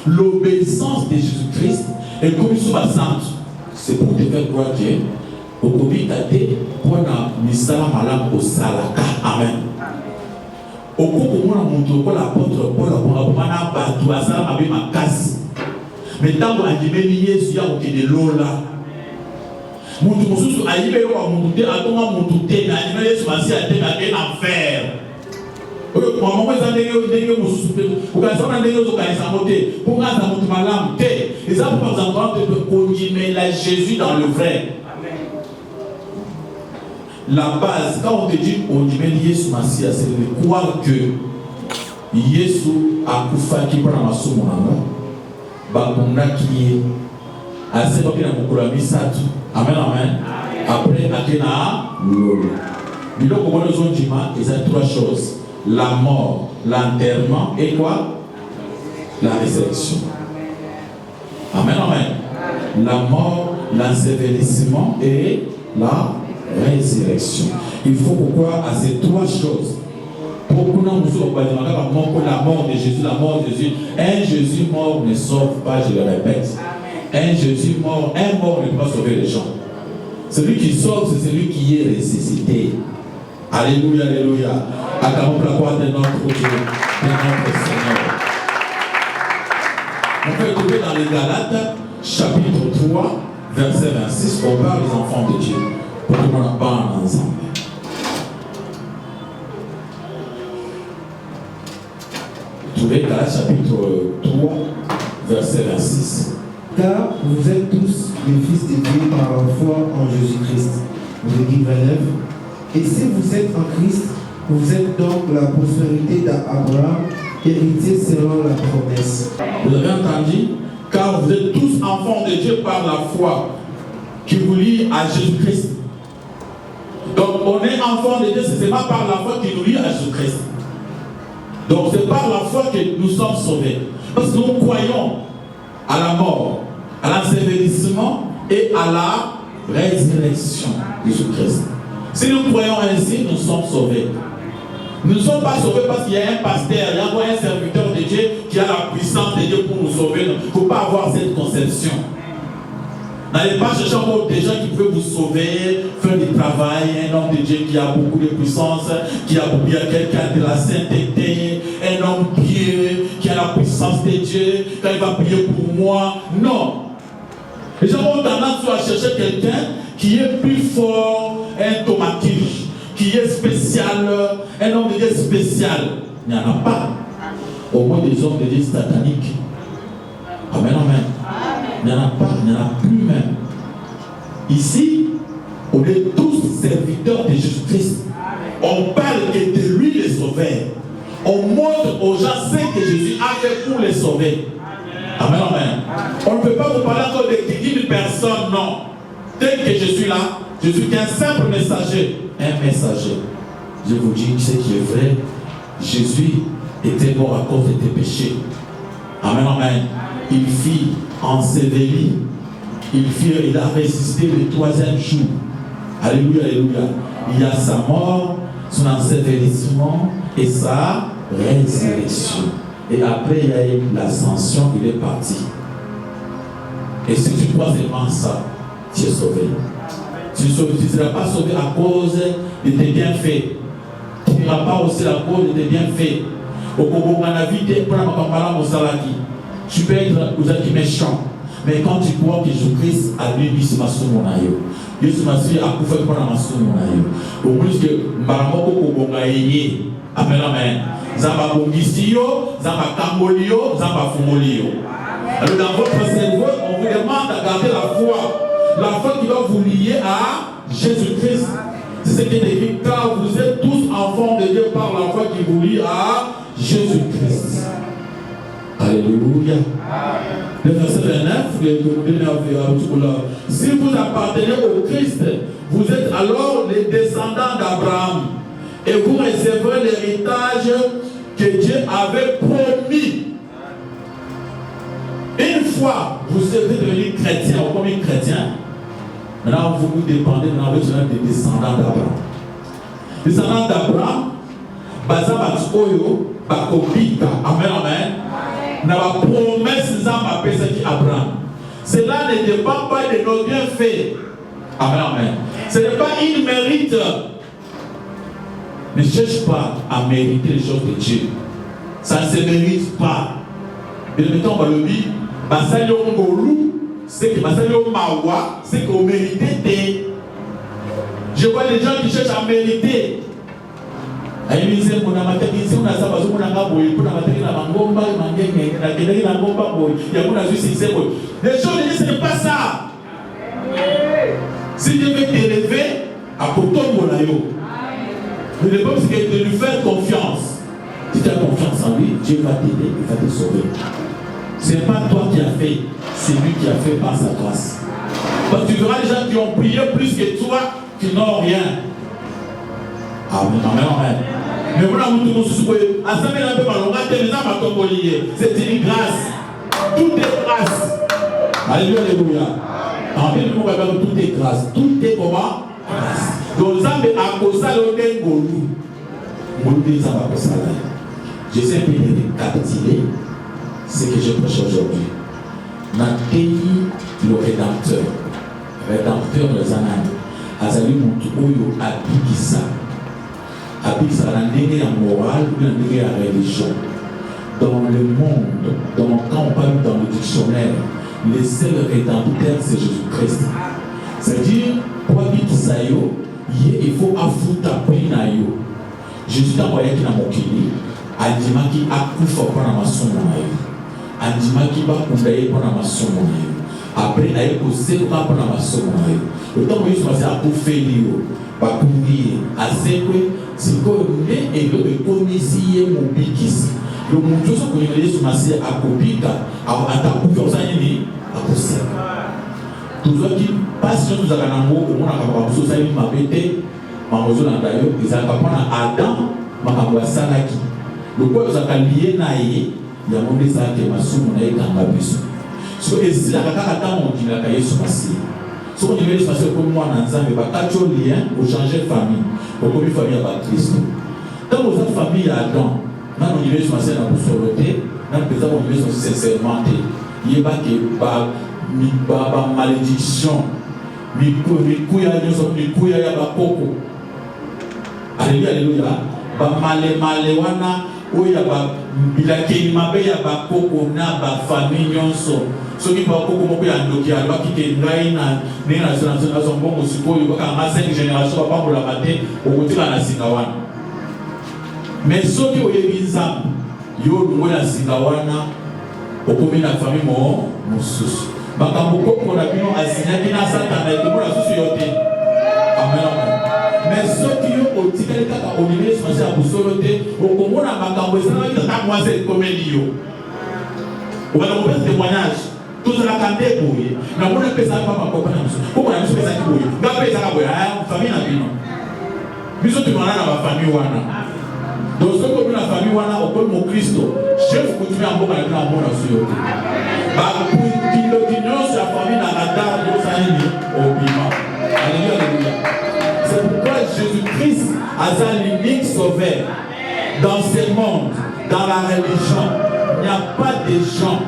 l'obéissance de Jésus-Christ est comme sur la sainte. C'est pour te faire croire que au Covid pour un misala malam au salaka. Amen. Au cours de mon l'apôtre Paul a battu à ça avec ma casse. Mais tant qu'on a dit que Jésus a été de l'eau là. Mon Dieu, a dit que mon Dieu a dit que Jésus a été en enfer. Maman, vous avez dit que vous avez Jésus dans le vrai. La base, quand on te dit on dit Jésus Messia, c'est de croire que Jésus a kufa qui prend ma somme bakunda qui est assez pas bien pour la misatu. Amen, amen. Après akena lolo. Mais donc on besoin de dire il y a trois choses: la mort, l'enterrement et quoi? La résurrection. Amen, amen. La mort, l'ensevelissement et la résurrection. Il faut croire à ces trois choses. Beaucoup d'entre nous la mort de Jésus, la mort de Jésus. Un Jésus mort ne sauve pas, je le répète. Un Jésus mort, un mort ne peut pas sauver les gens. Celui qui sauve, c'est celui qui est ressuscité. Alléluia, alléluia. Acclamons la gloire de notre Dieu, de notre Seigneur. On peut trouver dans les Galates, chapitre 3, verset 26, on parle des enfants de Dieu. Pour que nous en parlons ensemble. Trouvez Galates chapitre 3, verset 26. Car vous êtes tous les fils de Dieu par la foi en Jésus-Christ. Vous êtes 29. Et si vous êtes en Christ, vous êtes donc la prospérité d'Abraham, héritier selon la promesse. Vous avez entendu? Car vous êtes tous enfants de Dieu par la foi qui vous lie à Jésus-Christ. Donc on est enfant de Dieu, c'est pas par la foi qui nous lie à Jésus-Christ. Donc c'est par la foi que nous sommes sauvés. Parce que nous croyons à la mort, à l'ensevelissement et à la résurrection de Jésus-Christ. Si nous croyons ainsi, nous sommes sauvés. Nous ne sommes pas sauvés parce qu'il y a un pasteur, il y a un serviteur de Dieu qui a la puissance de Dieu pour nous sauver. Il ne faut pas avoir cette conception. N'allez pas chercher encore des gens qui peuvent vous sauver, faire du travail, un homme de Dieu qui a beaucoup de puissance, qui a quelqu'un de la sainteté, un homme pieux, qui a la puissance de Dieu, quand il va prier pour moi. Non. Les gens ont tendance à chercher quelqu'un qui est plus fort, un tomatige, qui est spécial, un homme de Dieu spécial. Il n'y en a pas. Au moins des hommes de Dieu sataniques. Amen, amen. Il n'y en a pas, il n'y en a plus même. Ici, on est tous serviteurs de Jésus-Christ. On parle que de lui les sauveur. On montre aux gens ce que Jésus a fait pour les sauver. Amen, amen. On ne peut pas vous parler encore d'une personne, non. Tel que je suis là, je suis qu'un simple messager. Un messager. Je vous dis ce qui est vrai. Jésus était mort à cause de tes péchés. Amen, amen. Il fit enseveli. Il a résisté le troisième jour. Alléluia, alléluia. Il y a sa mort, son ensevelissement et sa résurrection. Et après, il y a eu l'ascension, il est parti. Et si tu crois seulement ça, tu es sauvé. Tu ne seras pas sauvé à cause de tes bienfaits. Tu ne seras pas aussi à cause de tes bienfaits. Tu peux être méchant. Mais quand tu crois que Jésus-Christ a lui, c'est ma somme. Jésus m'a dit, à coup fait pour la somme. Au plus que Maramoko Kobongaye, amen, amen. Zamba Bongisio, Zamba Kambolio, Zamba Fumolio. Alors dans votre cerveau, on vous demande de garder la foi. La foi qui va vous lier à Jésus-Christ. C'est ce qui est écrit, car vous êtes tous enfants de Dieu par la foi qui vous lie à Jésus-Christ. Alléluia. Le verset 29, si vous appartenez au Christ, vous êtes alors les descendants d'Abraham et vous recevrez l'héritage que Dieu avait promis. Une fois vous êtes devenu chrétien ou comme chrétien, maintenant vous dépendez des descendants d'Abraham. Les descendants d'Abraham, Bazaba Oyo, Bakobika, amen, amen. N'a pas promesse d'Abraham. Cela ne dépend pas de nos bienfaits. Amen, amen. Ce n'est pas une mérite. Ne cherche pas à mériter les choses de Dieu. Ça ne se mérite pas. Et le mettons dans le lit, c'est que c'est qu'on mérite. Je vois des gens qui cherchent à mériter. Les choses, ce n'est pas ça. Si Dieu veut t'élever, à le problème c'est de lui faire confiance. Si tu as confiance en lui, Dieu va t'aider, il va te sauver. Ce n'est pas toi qui as fait, c'est lui qui a fait par sa grâce. Parce que tu verras les gens qui ont prié plus que toi, qui n'ont rien. Amen, amen, amen. Mais voilà, c'est une grâce. Tout est grâce. Alléluia, alléluia. En fait, tout est grâce. Tout est comment? Grâce. Donc, j'essaie de captiver ce que je prêche aujourd'hui. Nathalie, le rédempteur des âmes, Azali Moutouyo Abikisa. Abikisa, la morale ou la religion. Dans le monde, quand on parle dans le dictionnaire, le seul rédempteur c'est Jésus-Christ. C'est-à-dire, pour Abikisa, il faut affouter na yo. Jésus a envoyé qui na mokili, andimaki akufa pour na masomo na yo. Andimaki ba kundaye pour na masomo na yo. Après aye kose pour na masomo na yo. Le temps où il se akufeli yo, ba kundiye, asekwe, siko ne elo ekomisi mobikisi. Le monde so ko yele so masi akopika, atakufa osani akoseka. Toujours qui passe sur nous à Kanango, on a capable de se faire une mapete, Mamozo Nandayo, ils ont capable Adam, Makamwa Salaki. Le quoi ils ont lié naïe, il y a mon désir que ma somme naïe Kangabiso. So et si la kaka Adam on dit la cahier sur massi. So on dit massi comme moi dans Zambie, bah quatre liens pour changer famille, pour comme famille à Christ. Dans vos autres familles Adam, dans on dit massi dans pour soloter, dans les gens on dit massi sincèrement, il y a pas que ba malédiction mikuya ya bakoko. Alléluia, alléluia. Ba male wana oya ba bilakeni mabe ya bakoko na ba famille nyonso. Soki bakoko moko ya ndoki ya ba kite ngai na na zongo sikoyo ba ka 5 générations ba pambola mate okotika na singa wana. Mais soki oyebi nzambe yo lungo ya singa wana okomi na famille mo mosusu. Bakamboko na bino asinyaki na Satan et pour la société. Amen, amen. Mais ceux qui ont otikali kaka onimé se à busoloté okomona makambo ezana kitaka mwaze komelio. On va nous faire témoignage. Tout la kande boye. Na mona pesa papa papa na biso. Ko na biso pesa ki boye. Ngape ezaka boye aya famille na bino. Biso tumana na ba famille wana. Donc ce que la famille wana okol mo Kristo, chef kutumé amboka na bino amona société. Ba la famille dans la dame de Saïni au Bima. Alléluia, alléluia. C'est pourquoi Jésus-Christ a sa limite sauveur dans ce monde, dans la religion. il n'y a pas de gens,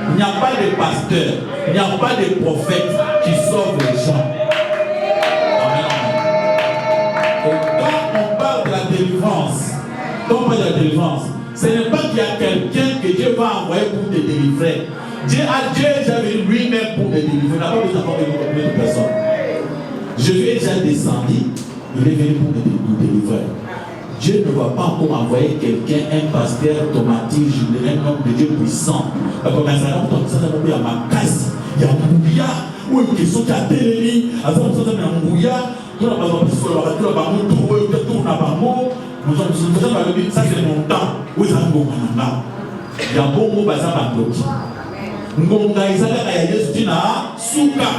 il n'y a pas de pasteurs, il n'y a pas de prophètes qui sauvent les gens. Amen. Et quand on parle de la délivrance, ce n'est pas qu'il y a quelqu'un que Dieu va envoyer pour te délivrer. Dieu est déjà venu lui-même pour te délivrer. Il n'a pas besoin d'envoyer de personne. Jésus est déjà descendu, il est venu pour nous délivrer. Dieu ne va pas encore envoyer quelqu'un, un pasteur automatique, un homme de Dieu puissant. Parce que dans un homme, il y a ma casse, il y a un bouillard, ou une question qui a télé, à ça, il y a un bouillard, tout le monde ça c'est mon temps. Où est-ce que il y a un bon mot, bazar bandoki. Ngonga Isaac a Yesu tina souka.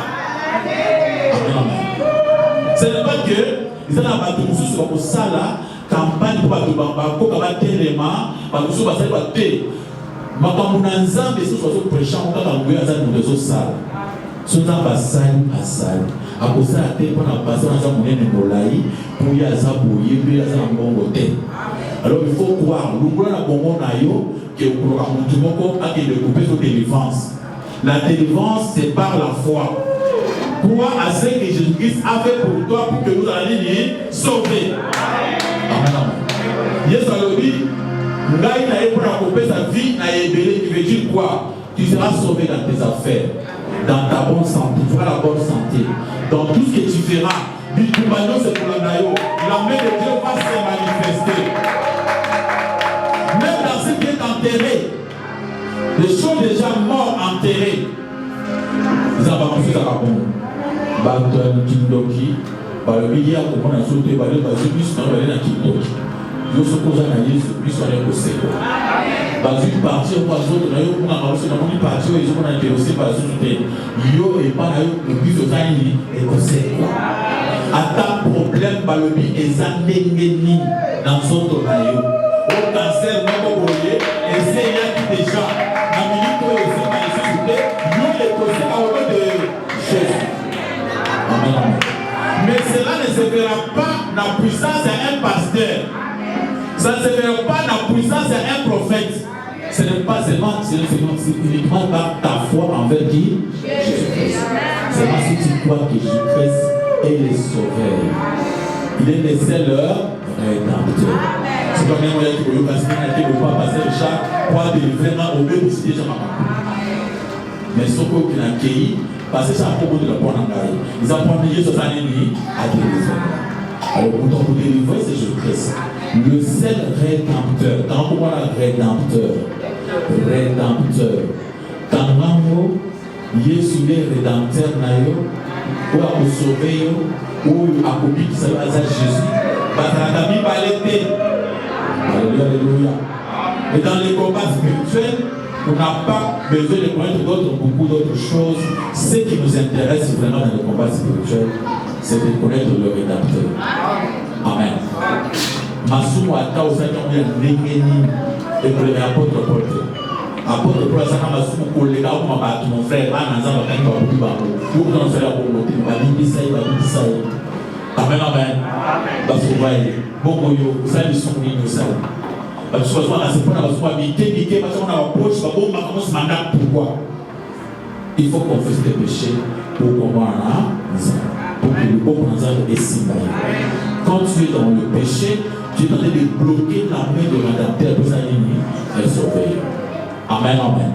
Ce n'est pas que ils ont abattu sur le sala campagne pour battre bamba pour abattre les mains parce que ça va battre. Makamuna nzambe sur ce prêchant on va envoyer ça dans les salles. Soza basali asali. Akosa ate pour la passer dans un moyen de molai pour y aza bouiller puis aza mbongo te. Alors il faut croire l'oubli na bongo na yo que pour la montumoko a que de couper sur délivrance. La délivrance c'est par la foi. Crois à ce que Jésus-Christ a fait pour toi pour que nous allions sauver. Amen. Yesu alobi ngai na ye pour couper sa vie na yebele qui veut dire quoi? Tu seras sauvé dans tes affaires, dans ta bonne santé, tu auras la bonne santé. Dans tout ce que tu feras, Bitumano c'est pour la nayo. La main de Dieu va se manifester. Même dans ce qui est enterré, les choses déjà mortes enterrées, ils ont avancé à la bombe. Baton, Kindoki, par le milliard de mon assaut, par le bas, plus dans le Kindoki. Je suis posé à Yesu, plus on est au séquel. Parce que partir au oiseau, on a eu un arrosé dans mon parti, ils ont été aussi par le yo et pas le but de Zaini et au séquel. À ta problème, par le but, et ça n'est dans son tonayo. Au cancer, non, au voyer, et c'est là qui déjà, la minute où ils sont dans les sociétés, yo les posé à au de Jésus. Amen. Mais cela ne se verra pas dans la puissance d'un pasteur. Ça ne se verra pas dans la puissance d'un prophète. Ce n'est pas seulement, uniquement par ta foi envers qui? Jésus-Christ. Seulement si tu crois que Jésus-Christ est le sauveur. Il est le seul rédempteur. C'est pas même moyen que vous passez à qui vous pas passer le chat pour délivrer au même aussi déjà ma. Mais ce qu'on a accueilli, parce que ça a beaucoup de la bonne engagée. Ils apprennent Jésus à délivrer. Alors pour délivrer, c'est Jésus-Christ. Le seul rédempteur. Quand on voit le rédempteur. Rédempteur. Quand on Jésus est rédempteur, ou à sauver, ou à couper qui s'appelle Jésus. Parce que la Bible va l'été. Alléluia. Et dans les combats spirituels, on n'a pas besoin de connaître beaucoup d'autres choses. Ce qui nous intéresse vraiment dans les combats spirituels, c'est de connaître le rédempteur. Amen. Masumu ata osaka mwe ndengeni et pour les apôtres Paul. Apôtre Paul ça na masumu koleka ko mabatu mon frère bana nzamba kanyi ba kubi ba ko. Yo ko na sala ko moté ba bibisa. Amen amen. Parce que voyez beaucoup yo ça ils sont ni ça. Parce que souvent là c'est pour la soirée biké parce qu'on a approche ba bomba commence mandat pourquoi? Il faut confesser tes péchés pour comprendre pour que le bon présent est simple. Quand tu es dans le péché, tu es en train de bloquer la main de l'adapteur pour sa ligne, elle surveille. Amen, amen.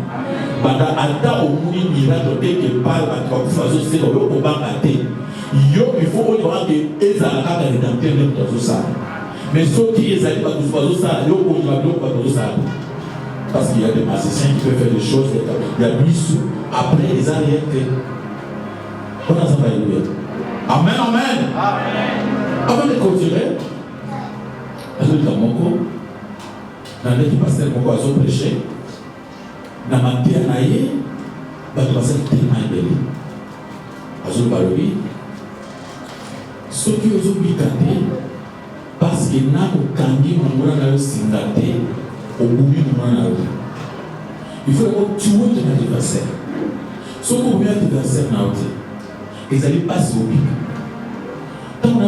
Bada ata au muni miracle que parle à toi pour faire ce que l'on peut battre. Il faut qu'on voit que Ezra a rédempteur même dans ça. Mais ceux qui Ezra pas tous pas ça, il faut qu'on va bloquer pas tout ça. Parce qu'il y a des magiciens qui peuvent faire des choses, il y a lui après ils ont rien fait. On a ça va Alléluia. Amen, amen. Amen. Avant de continuer, dans le pasteur Moko a prêché, dans ma terre, il y a un pasteur tellement belle. Azul Balobi, ceux qui ont oublié parce que n'a aucun dit mon grand singate au bout du monde. Il faut tuer ton adversaire. Ceux qui ont oublié l'adversaire n'a pas. Ils allaient passer au bic. Tant qu'on a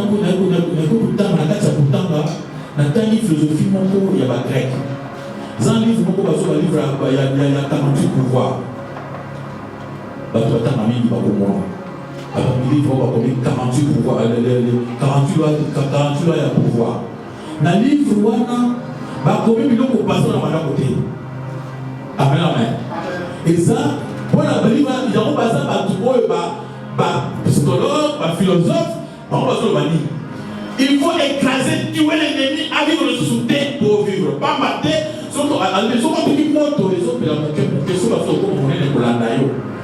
philosophie, il y a pas grec. Dans un livre, il y a 48 pouvoirs. Il y a 48 pouvoirs. 48 lois de pouvoir. Dans le livre, il y a combien de gens passent dans la côté. Amen, amen. Et ça, pour la Bible, il y a un psychologue, philosophe, il faut écraser, tuer l'ennemi, à vivre sous terre pour vivre. Pas mater,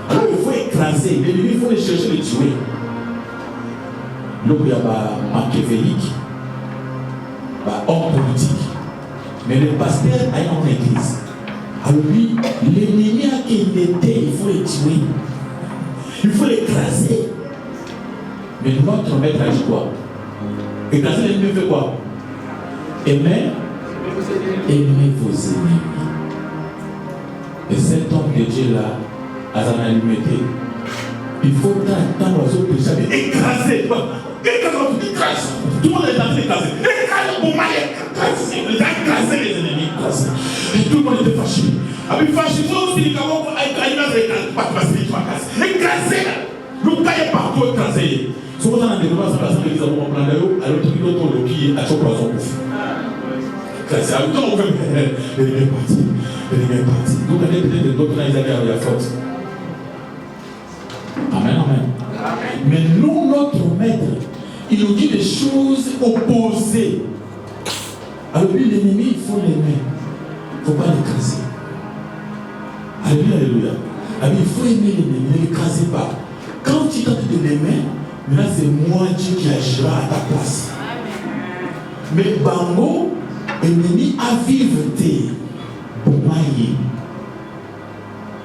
alors il faut écraser, l'ennemi, il faut les chercher, les tuer. Donc il y a machiavélique, homme politique. Mais le pasteur a une église. Alors lui, l'ennemi à qui il était, il faut les tuer. Il faut l'écraser. Mais notre maître a dit quoi? Écraser l'ennemi fait quoi? Aimez vos ennemis. Et cet homme de Dieu là, à sa limité, il faut tant d'oiseaux péchés écraser. Écrase. Tout le monde est en train d'écraser. Écrase pour moi, écraser les ennemis. Et tout le monde était fâché. Avec fâché, il faut aussi les carottes écraser. Nous caillons partout écraser. Si vous avez un développement, ça va s'appeler les amours en plein d'ailleurs, alors tout le monde qui a son poisson bouffe. C'est à l'autre, on fait l'ennemi est parti. Donc, on est peut-être d'autres gens, ils avaient la faute. Amen, amen. Mais nous, notre maître, il nous dit des choses opposées. Alors lui, l'ennemi, il faut l'aimer. Il ne faut pas l'écraser. Alléluia, alléluia. Alors il faut aimer l'ennemi, ne l'écrasez pas. Quand tu tentes de l'aimer, maintenant c'est moi Dieu qui agira à ta place. Mais bango, ennemi à vivre tes bomaïs.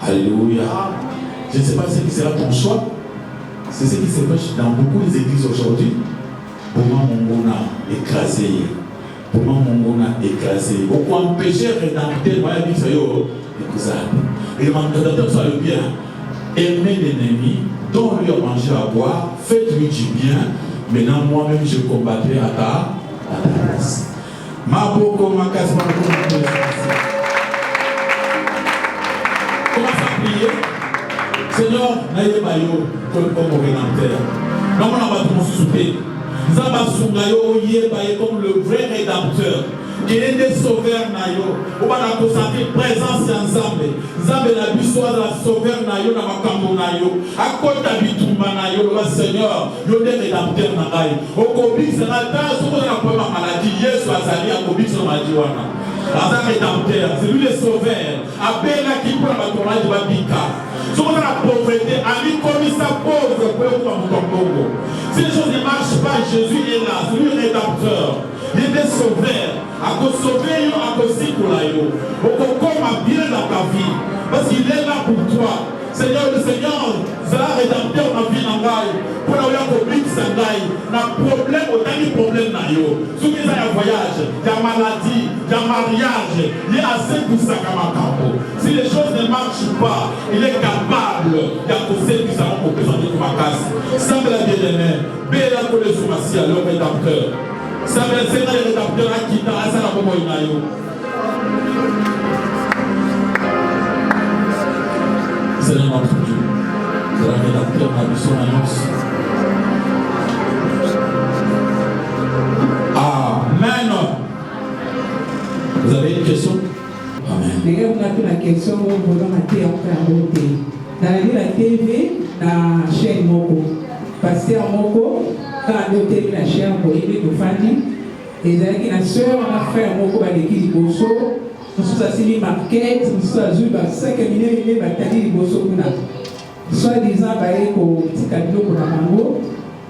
Alléluia. Je ne sais pas ce qui sera ton choix. C'est ce qui se passe dans beaucoup des églises aujourd'hui. Pour moi, mon a écrasé. Pour moi, mon a écrasé. Pourquoi un péché rédempteur, moi, il dit ça, et le rédempteur soit le bien. Aimez l'ennemi, donne-lui à manger, à boire, faites-lui du bien. Maintenant, moi-même, je combattrai à ta place. Ma boko, ma casse, ma boko, commence à prier. Seigneur, n'ayez pas yo comme rédempteur. Non, on va tout souper. Nous avons comme le vrai rédempteur. Qui est des sauveurs nayo. On va constater présence ensemble. Zambe la bisoa la sauveur nayo na makambo nayo. À côté d'habitumba nayo, le Seigneur, yo des rédempteurs nayo. Au Covid, c'est la tasse où on a pas ma maladie. Yesu azali à Covid sur ma diwana. Azar rédempteur, c'est lui le sauveur. Abela qui prend ma tournage de Babika. Si on a la pauvreté, Ali comme ça pauvre pour mon Congo. Si les choses ne marchent pas, Jésus est là, c'est lui le rédempteur. Il est des sauveurs. À cause sauver, à cause de pour la yo. Au comme bien dans ta vie. Parce qu'il est là pour toi. Seigneur, le Seigneur, c'est la rédempteur dans la vie nangaï. Pour la vie sangaï. Na problème, autant de problèmes na yo. Si vous avez un voyage, il y a maladie, il y a mariage, il y a assez pour ça comme un campo. Si les choses ne marchent pas, il est capable. Il y a tous ceux qui savent pour présenter comme ma casse. Semble la bien-aimée. Béla pour les soumassis à leur rédempteur. Ça veut dire que les rédempteurs à qui t'as ça la bombe inayo. C'est notre Dieu. C'est le rédempteur à mission annonce. Amen. Vous avez une question? Amen. Les gars, on a pris la question où on va mater en faire dans la TV, dans la chaîne Moko. Pasteur Moko. Quand on a la chair pour aider nos familles, et la soeur, on a fait un mot comme l'équipe de Bosso, nous sommes assis marquette, nous sommes assis dans 5 minutes, nous sommes assis dans Bosso. Soit disant, au petit cadeau pour la mango,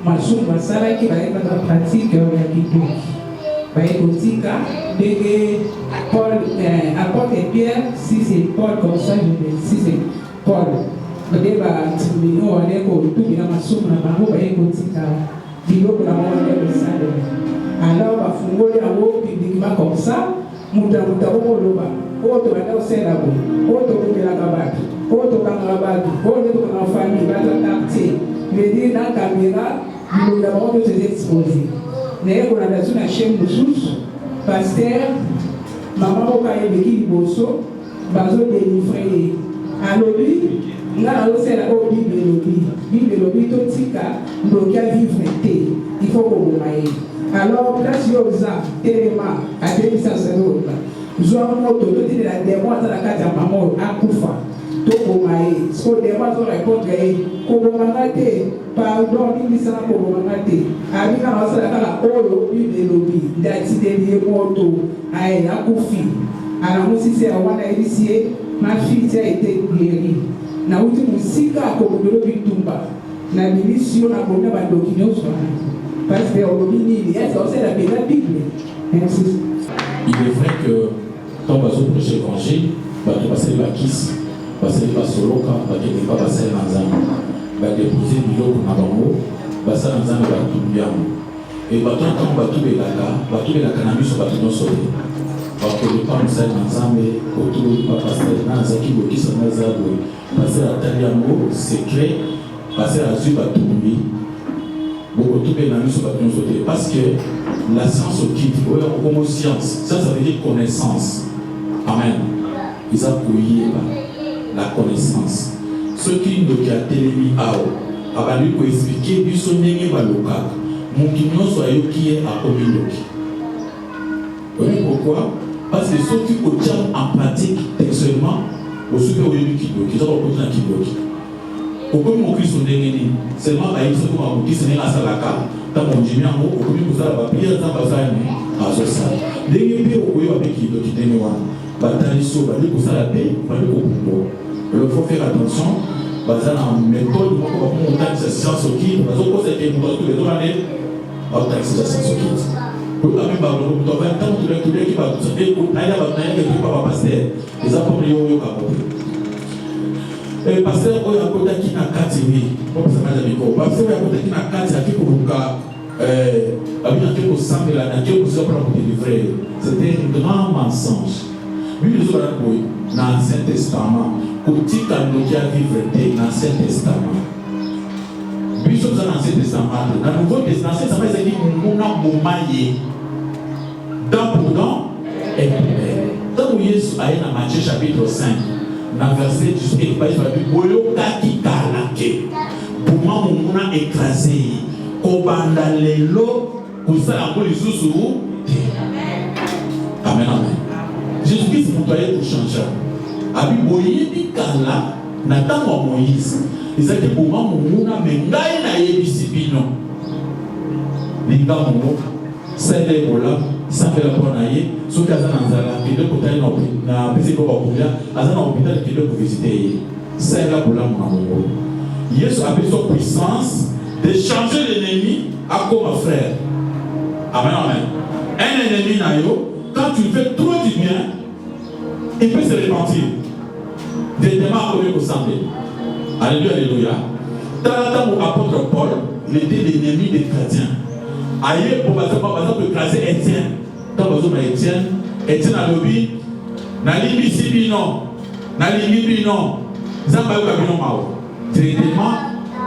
Machoum Masala qui va être dans la pratique de la Kidou. Au petit cas, Paul, apporte Pierre, si c'est Paul comme ça, si c'est Paul. Le débat, on est au tout, il y a Machoum Masala, au petit cas. Alors, bafungola yango publiquement comme ça, muta loba. Oto bana osela bo. Oto kumela kabatu. Oto kanga batu. Oto kanga famille, bata quartier. Mais dire dans la caméra, nous avons de se exposer. Mais on a dans une chaîne de sources, pasteur maman moko ayebeki liboso bazodélivre ye alobi nga nazosala oyo bible elobi totika ndoki avivre te il faut koboma ye alors place yo oza telema atebisa saloba zwa moto totinela demo aza na kati ya mama oyo akufa tokoma ye so demo azorépondre ye kobomanga te pardon bimisana kobomanga te abika nazosala kaka oyo bible elobi ndatideli ye moto aye akufi anamusisi ya wana yebisi ye ma fille a été guérie na uti musika akobondelo bitumba na bilisio na bona badoki nyonso parce que olobi nini eza osala pena bible. Merci. Il est vrai que quand on va prêcher l'évangile, bato basali bakisi basali basoloka bakende mpa basali na nzambe badepose biloko na bango basali na nzambe batumbi yango e bato ntango batubelaka na miso bato nyonso te bakolopa mosali na nzambe otoba pasteur na azaki bokisa na aza boye pasteur atali yango secret pasteur azwi batumbi bokotobe na miso bato nyonso te parce que la science okiti oyo okomo science ça veut dire connaissance. Amen. Ils ont koyeba la connaissance. Ceux qui nous ont télémis ao abali ko expliquer biso ndenge baloka muki nyonso ayoki a komindoki. Oui, pourquoi? Parce que ceux qui ont en pratique textuellement au super oyebi kidoki, ça va continuer kidoki. Pourquoi mon Christ ndenge ni seulement aïssa ko ma Christ ndenge asalaka ta mon jimiango okomi kozala ba prière za bazani azosa. Ndenge pe okoyo avec kidoki ndenge wana. Bataliso bali kosala pe bali kokumbo. Il faut faire attention bazana méthode moko ba montagne sa science qui bazokosa ke moto tous les jours année montagne sa science qui pour ami ba mo to ba tant tous les qui ba to e ko naya ba naya ke pa pasteur les apôtres yo ka ko e pasteur oyo akota ki na kati wi pour ça ma ko pasteur oyo akota ki na kati akiko buka abi na ko sambela na ko so pour délivrer c'était un grand mensonge. Lui, nous avons dans l'Ancien Testament, côté quand nous avons vivre dans l'Ancien Testament. Lui, nous sommes dans l'Ancien Testament. Dans le Nouveau Testament, c'est ça qui dit nous avons momaillé. Dans pourtant, et dans Jésus a dans Matthieu chapitre 5, dans verset 18, il va dire boyo kaki kalake. Pour moi, mon a écrasé. Kobanda lelo, kusala ko lisusu. Amen, amen. Jésus-Christ pour toi pour changer. Abi boyebi kala na tango Moïse. Ezaki boma mumuna mengai na yebisi bino. Linga mongo sele bola sambela pona ye soki aza na nzala kende kotali na pesi ko bakulia aza na hôpital kende ko visiter ye. Sele bola mongo. Yesu a besoin de puissance de changer l'ennemi à comme frère. Amen, amen. Un ennemi na yo, quand tu fais trop du bien, il peut se repentir. Des démons comme au semblé. Alléluia, alléluia. Dans le apôtre Paul, il était l'ennemi des chrétiens. Ailleurs, pour exemple, écraser Étienne. Dans le besoin d'Étienne, Étienne a lobby, n'a limbi si bino, n'a limbi bino, Zamba Kabino Mao. Traitement,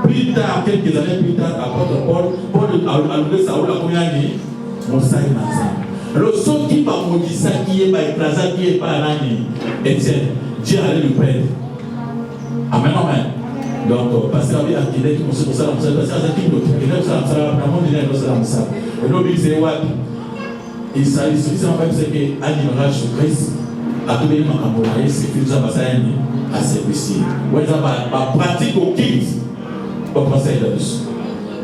plus tard, quelques années plus tard, apôtre Paul a levé Saoul à combien d'années? Mosaï Nazan. Alors, ceux qui va maudire ça, qui est écrasé, qui est pas l'année, Étienne, Dieu allait lui prendre. Amen, amen. Donc, parce qu'il y a qui dit que c'est pour ça, parce que c'est qui d'autre. Il y a ça, vraiment, il y a ça. Et donc, il s'est what? Il s'agit de ça, c'est qu'un image sur Christ, à tous les gens qui ont c'est que ça va s'aimer à servir. Ouais, ça va pratique au kids. Pour penser là-dessus.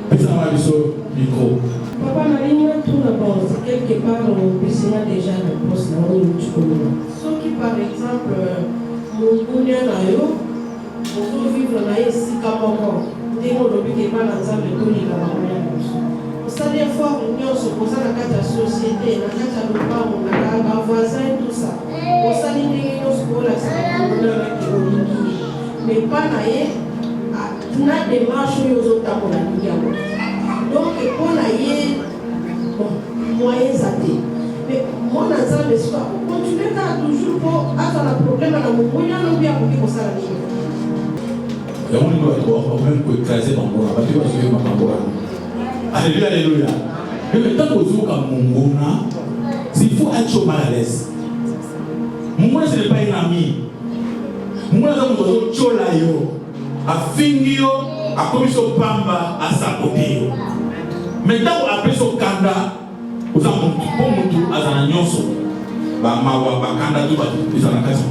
Puis ça va sur micro. Papa Marie, tout d'abord, quelque part, on peut déjà le poste là où tu connais. Sauf que par exemple, mon bonheur là, on peut vivre là ici comme encore. Dès qu'on ne peut pas dans un peu de la c'est-à-dire fois on se pose dans la société, dans la loi, on a un voisin et tout ça. On s'aligne dans ce qu'on a mais pas naïe, on a des marches aux autres à donc pour naïe, moyens athées. Mais moi, dans ça, je suis pas. Continuer à toujours pour avoir un problème dans mon moyen, on bien pour ça. Et on doit être même pour écraser dans mon âme. Tu vas suivre ma campagne. Alléluia, alléluia. Mais tant que vous êtes comme mon s'il faut être mal à l'aise. Munguna ce n'est pas un ami. Munguna c'est un oiseau cholayo. A fingio, a commis son pamba à sa côté. Maintenant, après son kanda, vous avez un azana nyonso. Ba mawa ba kanda tu ba izana kasi.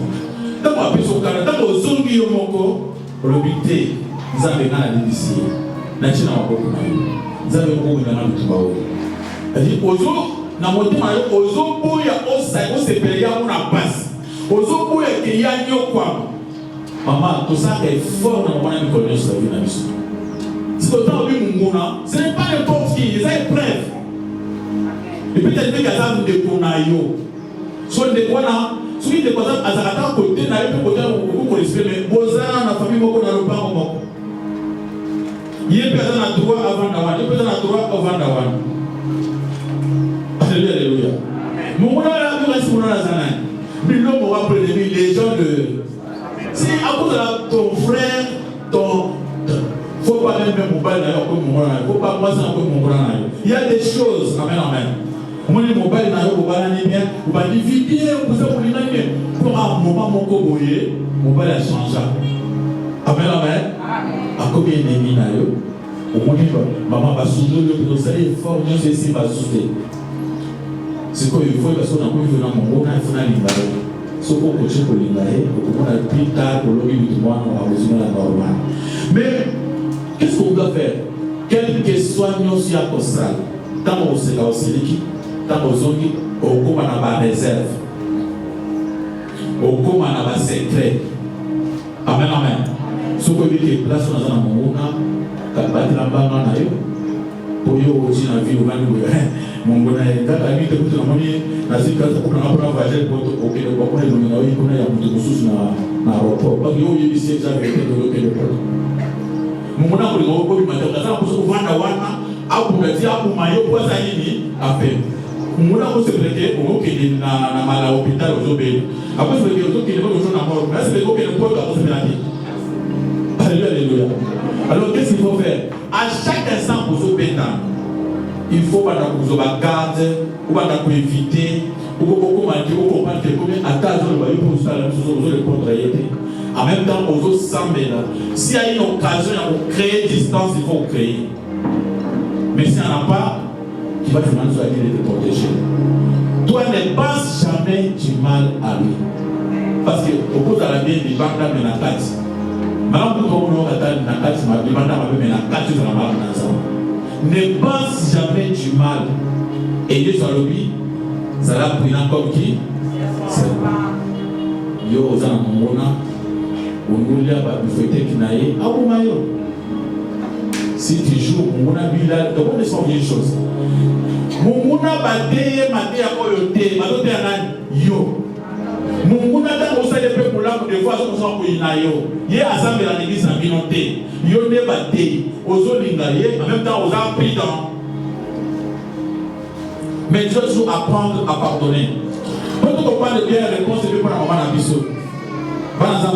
Tant après son kanda, tant au zongi yo moko, robité, vous avez na d'ici. Na china wa boko na yo. Vous avez ko na na tuba wo. Dit ozo na motema yo ozo boya osa o sepele ya una passe. Ozo boya ke ya nyokwa. Maman, tout ça est fort dans le monde de connaître sa vie dans l'histoire. Si tu as vu Munguna, ce n'est pas n'importe qui, ils ont une preuve. Et peut-être que tu as vu des Konayo. Soit des Kona, soit des Kona, à Zarata, côté, n'a pas côté, vous connaissez, mais Bozana, la famille Moko, n'a pas Moko. Il y a personne à droit avant d'avoir, il y a personne à droit avant d'avoir. Alléluia. Munguna, là, vous restez Munguna, Zana. Mais l'homme aura prélevé les gens de. Si à cause de ton frère, faut pas même mobile d'ailleurs comme mon frère, faut pas moi ça comme mon frère. Il y a des choses, amen, amen. Moi les mobile d'ailleurs vous allez bien, vous allez diviser, vous allez bien. Pour un moment mon coboyer, mobile a changé. Amen, amen. À combien d'ennemis d'ailleurs? Au moins maman va soutenir le plus c'est fort, nous c'est ici va soutenir. C'est quoi il faut parce qu'on a pas vu dans mon monde, il faut aller là. Ce qu'on peut faire pour l'ingénieur, on a plus tard pour l'homme du monde, on a besoin de la normale. Mais qu'est-ce qu'on doit faire? Quelle que soit nos siens postales, tant qu'on se la aussi, tant qu'on se dit, au coup on a pas réserve, au coup on a pas secret. Amen, amen. Ce qu'on dit que place dans un monde, quand battre la banque en ailleurs, pour y aussi la vie au monde. Mon bon ami, quand la vie te coûte la monnaie, la situation pour un voyage pour auquel on peut nous nommer, on a un peu de ressources dans l'aéroport. Parce que il y a ici déjà avec le porte. Mon bon ami, on peut lui mettre ça pour se vendre wana, à pour le dire pour maillot pour ça yini à faire. Mon bon ami, c'est vrai que on est na mala hôpital aux obés. Après c'est vrai que on est dans le mort. Mais c'est vrai que le porte à se faire. Alléluia. Alors qu'est-ce qu'il faut faire? À chaque instant pour se péter. Il faut pas vous garder, ou pas éviter, ou beaucoup manger, ou comprendre que combien à ta zone, vous faire la chose, vous le contrariété. En même temps, aux autres semblent là. S'il y a une occasion de créer distance, il faut créer. Mais s'il n'y en a pas, tu vas te demander sur la vie de te protéger. Toi, ne pense jamais du mal à lui. Parce que au bout de la vie, il va dans la carte. Maintenant, pour toi, on va dans la carte, il va dans la carte, tu vas dans la carte. Ne pense jamais du mal. Et Dieu soit lobby, ça l'a pris comme qui? C'est yo aux Mona, on nous l'a fêté qui n'aille à Oumayo. Si tu joues, Mona Bila, donc on est sans une chose. Mona Badé, Maté à Koyote, Madote Anan, yo. Mona dans le sein des peuples là, pour des fois, on s'en fout, il y a assemblé dans l'église en Binoté. Yo ne Badé. Aux Olingaye, en même temps aux appris dans. Mais Dieu doit apprendre à pardonner. Quand on parle de bien, réponse c'est pour la maman d'Abisso.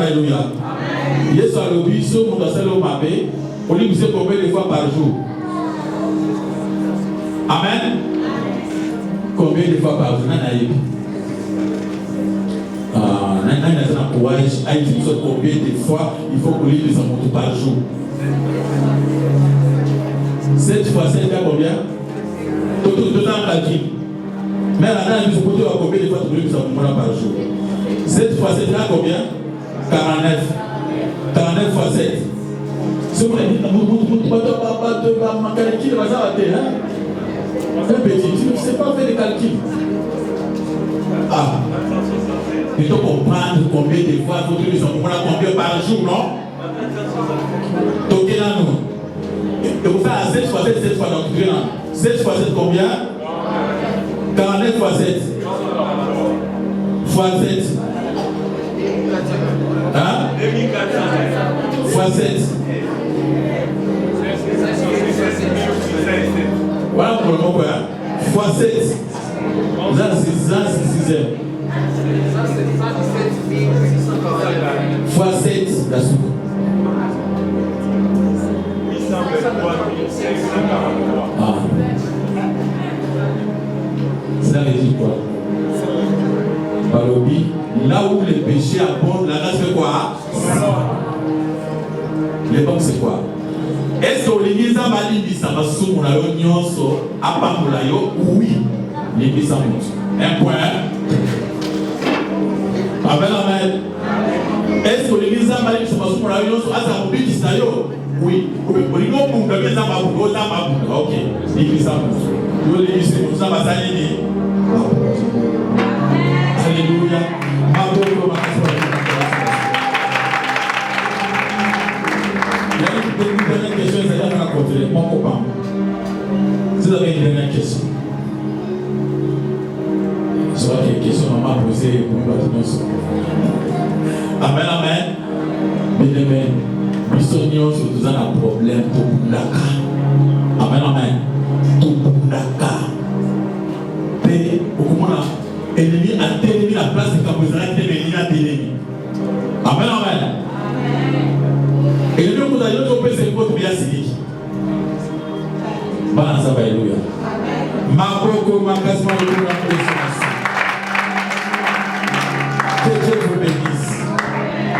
Alléluia. Yes, à l'Obisso, on doit s'aller au Mabé. On lui dit combien de fois par jour? Amen. Combien de fois par jour? Combien de fois il faut qu'on lit les amours par jour? 7 fois 7 fait combien? Tout en calcul. Mais la dernière fois, tu as combien de fois tu lis les amours par jour? 7 fois 7 fait combien? 49. 49 fois 7. Si vous voulez, un petit, tu ne sais pas faire des calculs. Ah. Il faut comprendre combien de fois il faut que nous sommes combien par jour, non? Donc, et vous faites 7 fois 7, 7 fois donc 7 fois 7 combien? 49 fois 7. Fois 7. Hein? Fois 7. Voilà pour le mot quoi? Fois 7. Là, c'est 6 heures. Fois 7, la soupe. Ah. Ça veut dire quoi? Balobi, Là où le péché abonde, la grâce fait quoi? Les banques c'est quoi? Est-ce que l'Église a malibisa basumu na yo nyonso apambola yo? Oui. L'Église a monté. Un point. Amen, amen. Est-ce que l'Église a malibisa basumu na yo nyonso asa mobikisa yo? Oui. Olingo bunga beza mabunga oza mabunga. Ok. L'Église a monté. Yo l'Église c'est monté. Ça va s'aligner. Alléluia. Maboko makaswa. Il y a une dernière question, c'est à rencontrer mon copain. Si vous avez une dernière question, je vois qu'il y a une question maman posée pour nous. Amen, amen. Bien aimé, nous sommes tous un problème pour Ndaka. Amen, amen. Tout Ndaka. Et comment l'ennemi a tenu la place de Kabozara qui est à l'ennemi. Amen, amen. Et le mieux que vous avez dit, c'est que vous avez dit. Alléluia. Ma coco, ma casse, ma